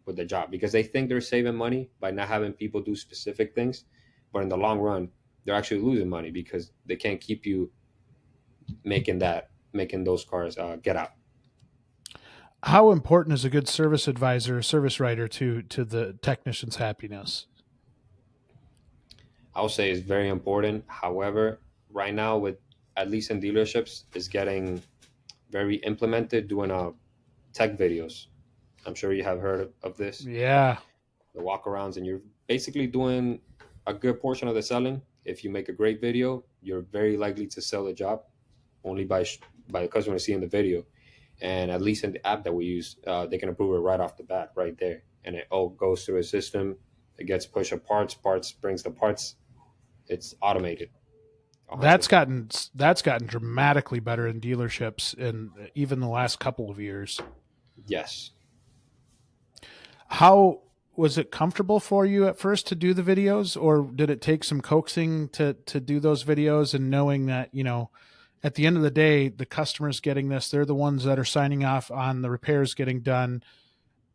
the job, because they think they're saving money by not having people do specific things, but in the long run, they're actually losing money because they can't keep you making those cars get out. How important is a good service advisor, service writer to the technician's happiness? I would say it's very important. However, right now with at least in dealerships, is getting very implemented doing tech videos. I'm sure you have heard of this, Yeah, the walkarounds, and you're basically doing a good portion of the selling. If you make a great video, you're very likely to sell the job only by the customer seeing the video. And at least in the app that we use, they can approve it right off the bat, right there, and it all goes through a system. It gets push of parts brings the parts. It's automated, that's 100%. gotten that's gotten dramatically better in dealerships in even the last couple of years. Yes. How was it comfortable for you at first to do the videos, or did it take some coaxing to do those videos and knowing that, at the end of the day, the customer's getting this, they're the ones that are signing off on the repairs getting done,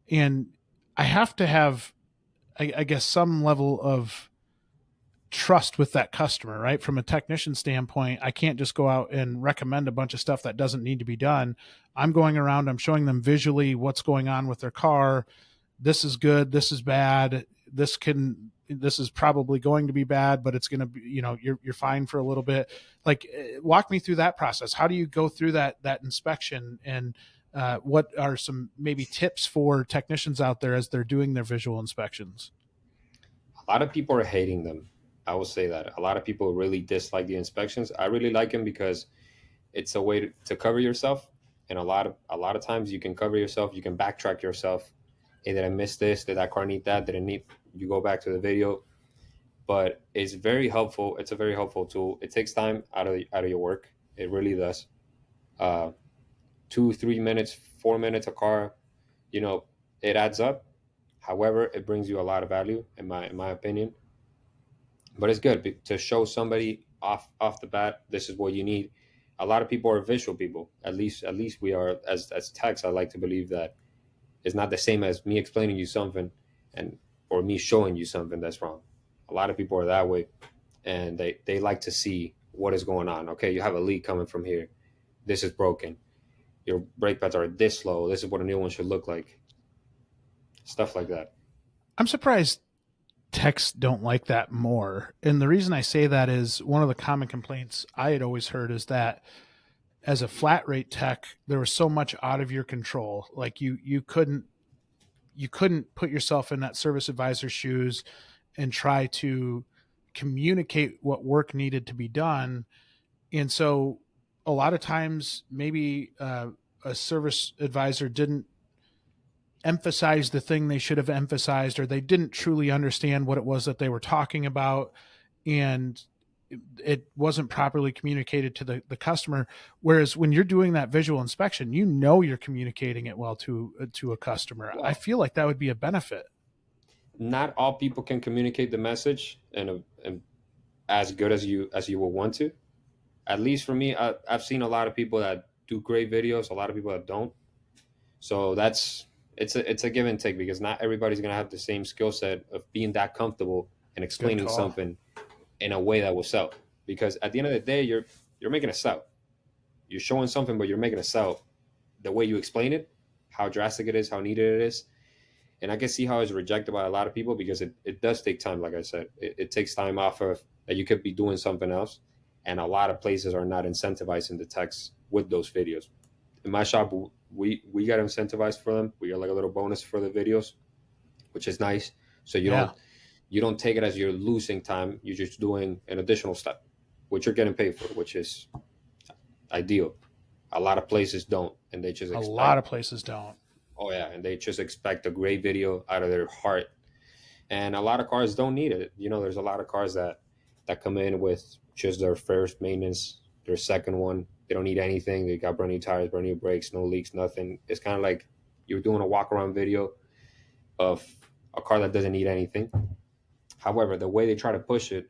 and I have to have, I guess, some level of trust with that customer, right? From a technician standpoint, I can't just go out and recommend a bunch of stuff that doesn't need to be done. I'm going around, I'm showing them visually what's going on with their car. This is good, this is bad, this is probably going to be bad, but it's going to be, you're fine for a little bit. Like, walk me through that process. How do you go through that inspection, and what are some maybe tips for technicians out there as they're doing their visual inspections? A lot of people are hating them. I will say that a lot of people really dislike the inspections. I really like them because it's a way to cover yourself, and a lot of times you can cover yourself. You can backtrack yourself. Hey, did I miss this? Did that car need that? Did it need? You go back to the video, but it's very helpful. It's a very helpful tool. It takes time out of your work. It really does. Uh, 2 3 minutes, 4 minutes a car, you know, it adds up. However, it brings you a lot of value in my opinion. But it's good to show somebody off the bat. This is what you need. A lot of people are visual people. At least we are as techs. I like to believe that it's not the same as me explaining you something and or me showing you something that's wrong. A lot of people are that way, and they like to see what is going on. Okay, you have a leak coming from here. This is broken. Your brake pads are this low. This is what a new one should look like. Stuff like that. I'm surprised techs don't like that more. And the reason I say that is one of the common complaints I had always heard is that as a flat rate tech, there was so much out of your control. Like, you couldn't put yourself in that service advisor's shoes and try to communicate what work needed to be done. And so a lot of times maybe a service advisor didn't emphasize the thing they should have emphasized, or they didn't truly understand what it was that they were talking about, and it wasn't properly communicated to the customer. Whereas when you're doing that visual inspection, you're communicating it well to a customer. I Well, feel like that would be a benefit. not all people can communicate the message and as good as you will want to. At least for me, I've seen a lot of people that do great videos, a lot of people that don't. So it's a give and take, because not everybody's gonna have the same skill set of being that comfortable and Good explaining call. something in a way that will sell. Because at the end of the day, you're making a sell. You're showing something, but you're making a sell. The way you explain it, how drastic it is, how needed it is, and I can see how it's rejected by a lot of people because it does take time. Like I said, it takes time off of that you could be doing something else, and a lot of places are not incentivizing the techs with those videos. In my shop, we got incentivized for them. We got like a little bonus for the videos, which is nice. So you Yeah. don't you don't take it as you're losing time. You're just doing an additional step, which you're getting paid for, which is ideal. A lot of places don't, and they just A lot expect, of places don't. oh yeah, and they just expect a great video out of their heart. And a lot of cars don't need it. There's a lot of cars that come in with just their first maintenance, their second one. They don't need anything. They got brand new tires, brand new brakes, no leaks, nothing. It's kind of like you're doing a walk around video of a car that doesn't need anything. However, the way they try to push it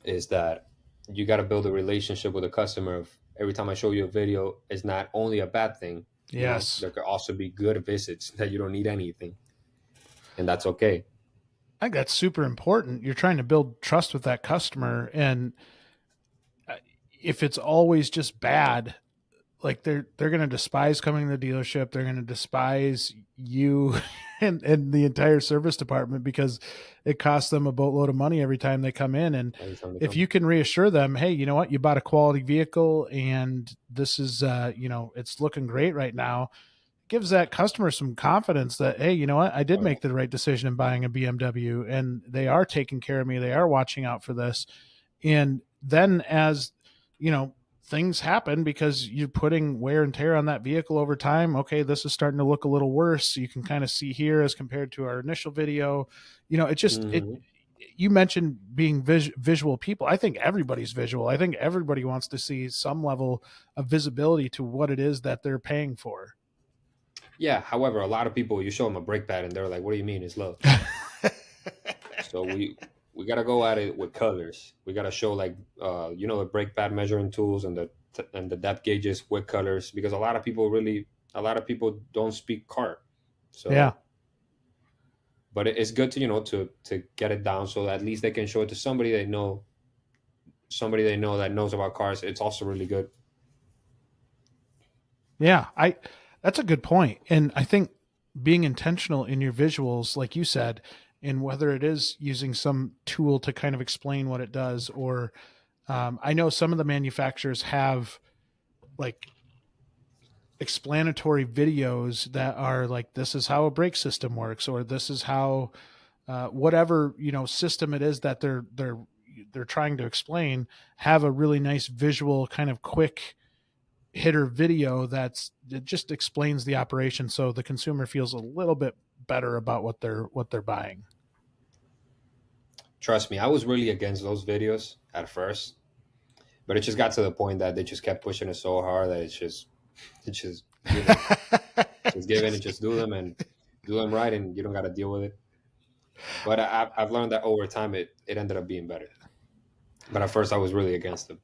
is that you got to build a relationship with a customer. Of every time I show you a video, is not only a bad thing. Yes. There could also be good visits that you don't need anything, and that's okay. I think that's super important. You're trying to build trust with that customer, and if it's always just bad, like they're going to despise coming to the dealership. They're going to despise you and the entire service department because it costs them a boatload of money every time they come in. And if you can reassure them, hey, you know what, you bought a quality vehicle and this is, it's looking great right now, gives that customer some confidence that, hey, you know what, I did make the right decision in buying a BMW and they are taking care of me. They are watching out for this. And then as, things happen because you're putting wear and tear on that vehicle over time. Okay, this is starting to look a little worse. You can kind of see here as compared to our initial video. It just, you mentioned being visual people. I think everybody's visual. I think everybody wants to see some level of visibility to what it is that they're paying for. Yeah. However, a lot of people, you show them a brake pad and they're like, what do you mean it's low? So we got to go at it with colors. We got to show like, the brake pad measuring tools and the depth gauges with colors, because a lot of people don't speak car. So, yeah. But it's good to get it down so at least they can show it to somebody they know that knows about cars. It's also really good. Yeah, that's a good point. And I think being intentional in your visuals, like you said, and whether it is using some tool to kind of explain what it does, or I know some of the manufacturers have like explanatory videos that are like, this is how a brake system works, or this is how whatever system it is that they're trying to explain, have a really nice visual kind of quick hitter video that just explains the operation, so the consumer feels a little bit better about what they're buying. Trust me, I was really against those videos at first, but it just got to the point that they just kept pushing it so hard that it's just just give in and just do them and do them right, and you don't got to deal with it. But I've learned that over time it ended up being better. But at first I was really against them.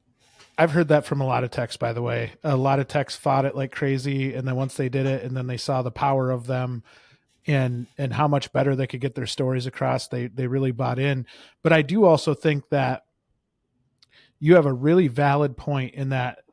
I've heard that from a lot of techs, by the way. A lot of techs fought it like crazy, and then once they did it and then they saw the power of them and how much better they could get their stories across, they really bought in. But I do also think that you have a really valid point in that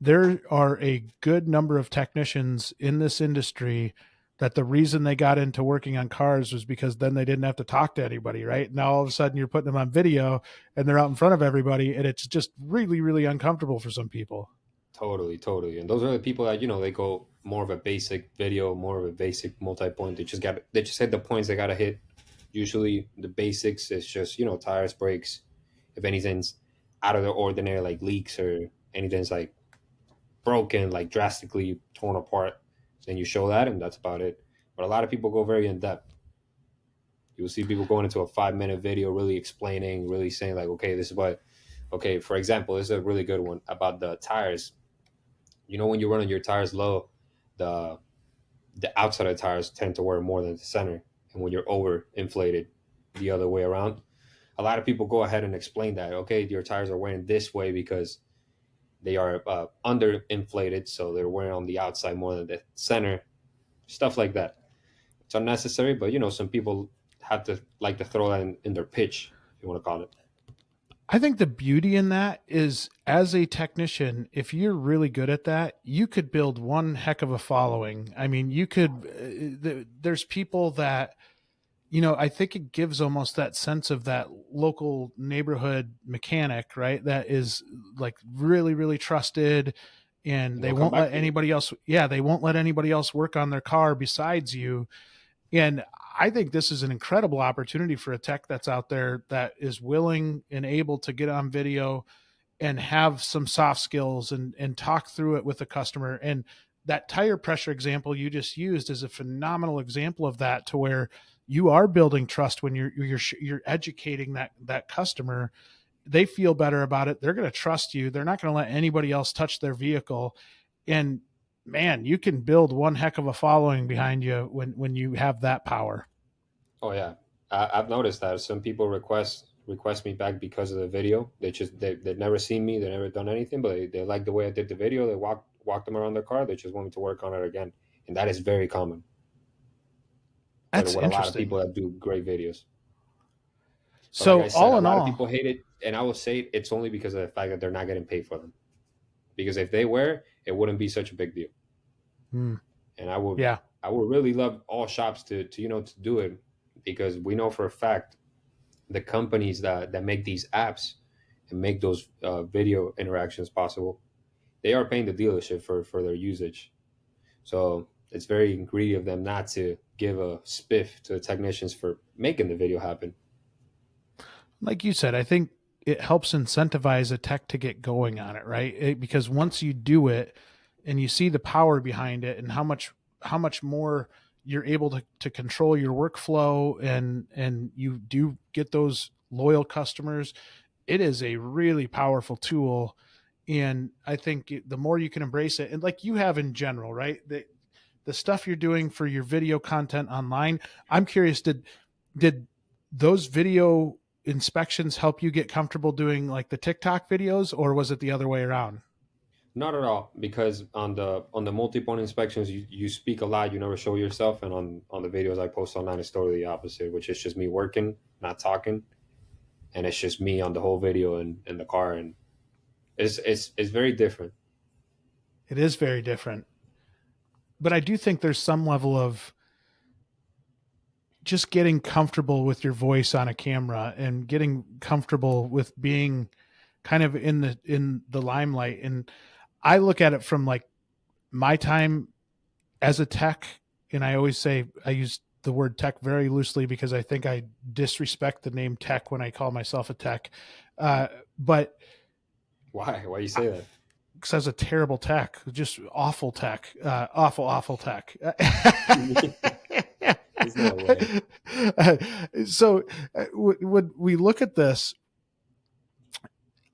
there are a good number of technicians in this industry that the reason they got into working on cars was because then they didn't have to talk to anybody, right? Now all of a sudden you're putting them on video and they're out in front of everybody, and it's just really, really uncomfortable for some people. Totally. And those are the people that, they go more of a basic video, more of a basic multi-point. They just hit the points they got to hit. Usually the basics is just, tires, brakes. If anything's out of the ordinary, like leaks or anything's like broken, like drastically torn apart, then you show that and that's about it. But a lot of people go very in depth. You'll see people going into a 5-minute video, really explaining, really saying like, okay, for example, this is a really good one about the tires. When you're running your tires low, the outside of the tires tend to wear more than the center. And when you're over inflated the other way around, a lot of people go ahead and explain that, okay, your tires are wearing this way because they are under inflated. So they're wearing on the outside more than the center, stuff like that. It's unnecessary, but some people have to like to throw that in their pitch, if you want to call it. I think the beauty in that is, as a technician, if you're really good at that, you could build one heck of a following. I mean, there's people that, I think it gives almost that sense of that local neighborhood mechanic, right? That is like really, really trusted, and they won't let anybody else. Yeah. They won't let anybody else work on their car besides you. And I think this is an incredible opportunity for a tech that's out there that is willing and able to get on video and have some soft skills and talk through it with the customer. And that tire pressure example you just used is a phenomenal example of that, to where you are building trust when you're educating that customer they feel better about it. They're going to trust you. They're not going to let anybody else touch their vehicle. And man, you can build one heck of a following behind you when you have that power. Oh yeah, I've noticed that some people request me back because of the video. They've never seen me, they've never done anything, but they like the way I did the video. They walked them around their car. They just want me to work on it again, and that is very common. That's With a lot of interesting. people that do great videos. But like I So said, all a in lot of all, people hate it, and I will say it's only because of the fact that they're not getting paid for them. Because if they were, it wouldn't be such a big deal. And yeah, I would really love all shops to to do it, because we know for a fact the companies that make these apps and make those video interactions possible, they are paying the dealership for their usage. So it's very greedy of them not to give a spiff to the technicians for making the video happen. like you said, I think it helps incentivize a tech to get going on it, right? Because once you do it and you see the power behind it and how much more you're able to control your workflow and you do get those loyal customers, it is a really powerful tool. And I think the more you can embrace it, and like you have in general, right? The stuff you're doing for your video content online, I'm curious, did those video inspections help you get comfortable doing like the TikTok videos, or was it the other way around? Not at all, because on the multi-point inspections, you speak a lot, you never show yourself, and on the videos I post online, it's totally the opposite, which is just me working, not talking, and it's just me on the whole video in the car, and it's very different. It is very different. But I do think there's some level of just getting comfortable with your voice on a camera and getting comfortable with being kind of in the limelight. And I look at it from like my time as a tech, and I always say I use the word tech very loosely because I think I disrespect the name tech when I call myself a tech. But Why you say that? because I was a terrible tech, just awful tech, awful tech. There's no way. So when we look at this,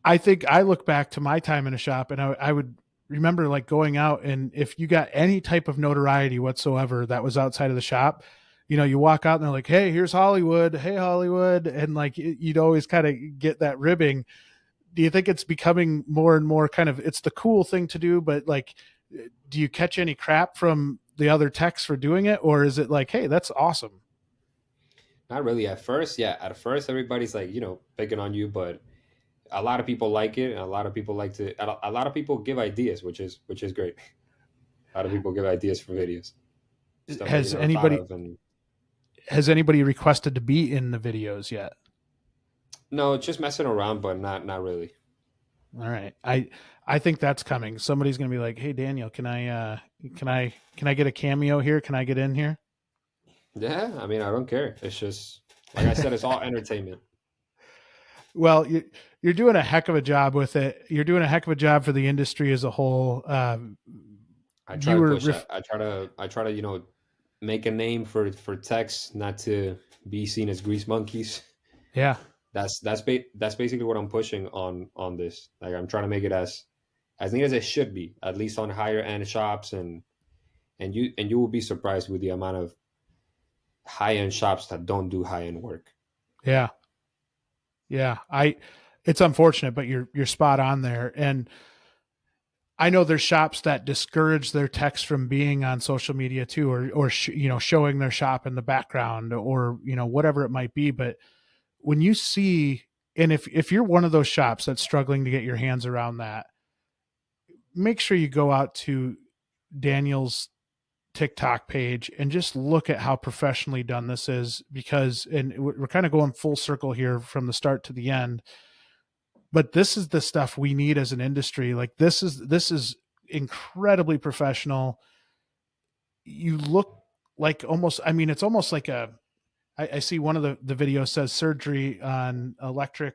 I think I look back to my time in a shop, and I would remember like going out, and if you got any type of notoriety whatsoever that was outside of the shop, you walk out and they're like, "Hey, here's Hollywood. Hey, Hollywood," and like you'd always kind of get that ribbing. Do you think it's becoming more and more kind of it's the cool thing to do, but like, do you catch any crap from the other techs for doing it, or is it like, hey, that's awesome? Not really at first. Yeah, at first everybody's like, picking on you, but a lot of people like it, and a lot of people like to. A lot of people give ideas, which is great. A lot of people give ideas for videos, stuff that you Has never thought anybody of, and has anybody requested to be in the videos yet? no, just messing around, but not really. All right. I think that's coming. Somebody's going to be like, "Hey Daniel, can I get a cameo here? Can I get in here?" Yeah, I mean, I don't care. It's just like I said, it's all entertainment. Well, you're doing a heck of a job with it. You're doing a heck of a job for the industry as a whole. I try You to were push that. I try to make a name for techs, not to be seen as grease monkeys. yeah. That's basically what I'm pushing on this. Like I'm trying to make it as neat as it should be, at least on higher end shops, and you will be surprised with the amount of high end shops that don't do high end work. Yeah. Yeah. It's unfortunate, but you're spot on there. And I know there's shops that discourage their techs from being on social media too, or showing their shop in the background, or whatever it might be. But when you see, and if you're one of those shops that's struggling to get your hands around that, make sure you go out to Daniel's TikTok page and just look at how professionally done this is, because, and we're kind of going full circle here from the start to the end, but this is the stuff we need as an industry. Like this is incredibly professional. You look like almost, I mean, it's almost like I see one of the videos says surgery on electric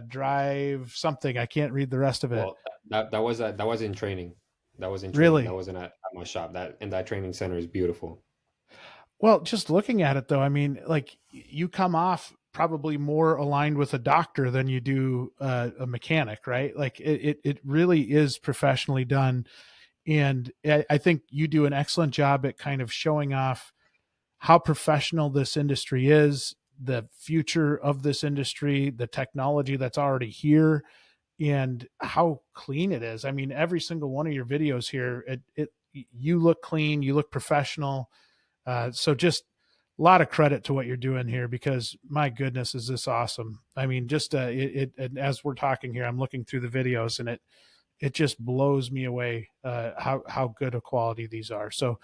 drive something. I can't read the rest of it. Well, that was in training. That was in training. That Really? wasn't at my shop. That training center is beautiful. Well, just looking at it though, I mean, like you come off probably more aligned with a doctor than you do a mechanic, right? Like it really is professionally done. And I think you do an excellent job at kind of showing off how professional this industry is, the future of this industry, the technology that's already here, and how clean it is. I mean, every single one of your videos here, you look clean, you look professional. So just a lot of credit to what you're doing here, because my goodness, is this awesome. I mean, just as we're talking here, I'm looking through the videos, and it just blows me away how good a quality these are. So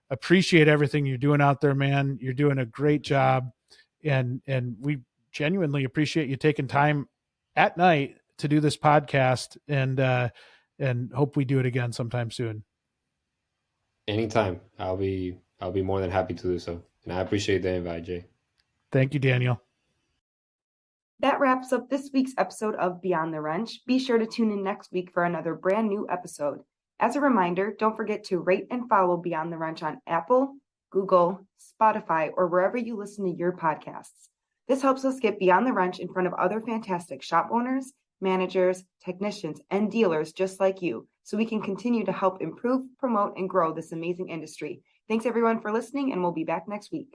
appreciate everything you're doing out there, man. You're doing a great job, and we genuinely appreciate you taking time at night to do this podcast, and hope we do it again sometime soon. Anytime. I'll be more than happy to do so. And I appreciate the invite, Jay. Thank you, Daniel. That wraps up this week's episode of Beyond the Wrench. Be sure to tune in next week for another brand new episode. As a reminder, don't forget to rate and follow Beyond the Wrench on Apple, Google, Spotify, or wherever you listen to your podcasts. This helps us get Beyond the Wrench in front of other fantastic shop owners, managers, technicians, and dealers just like you, so we can continue to help improve, promote, and grow this amazing industry. Thanks everyone for listening, and we'll be back next week.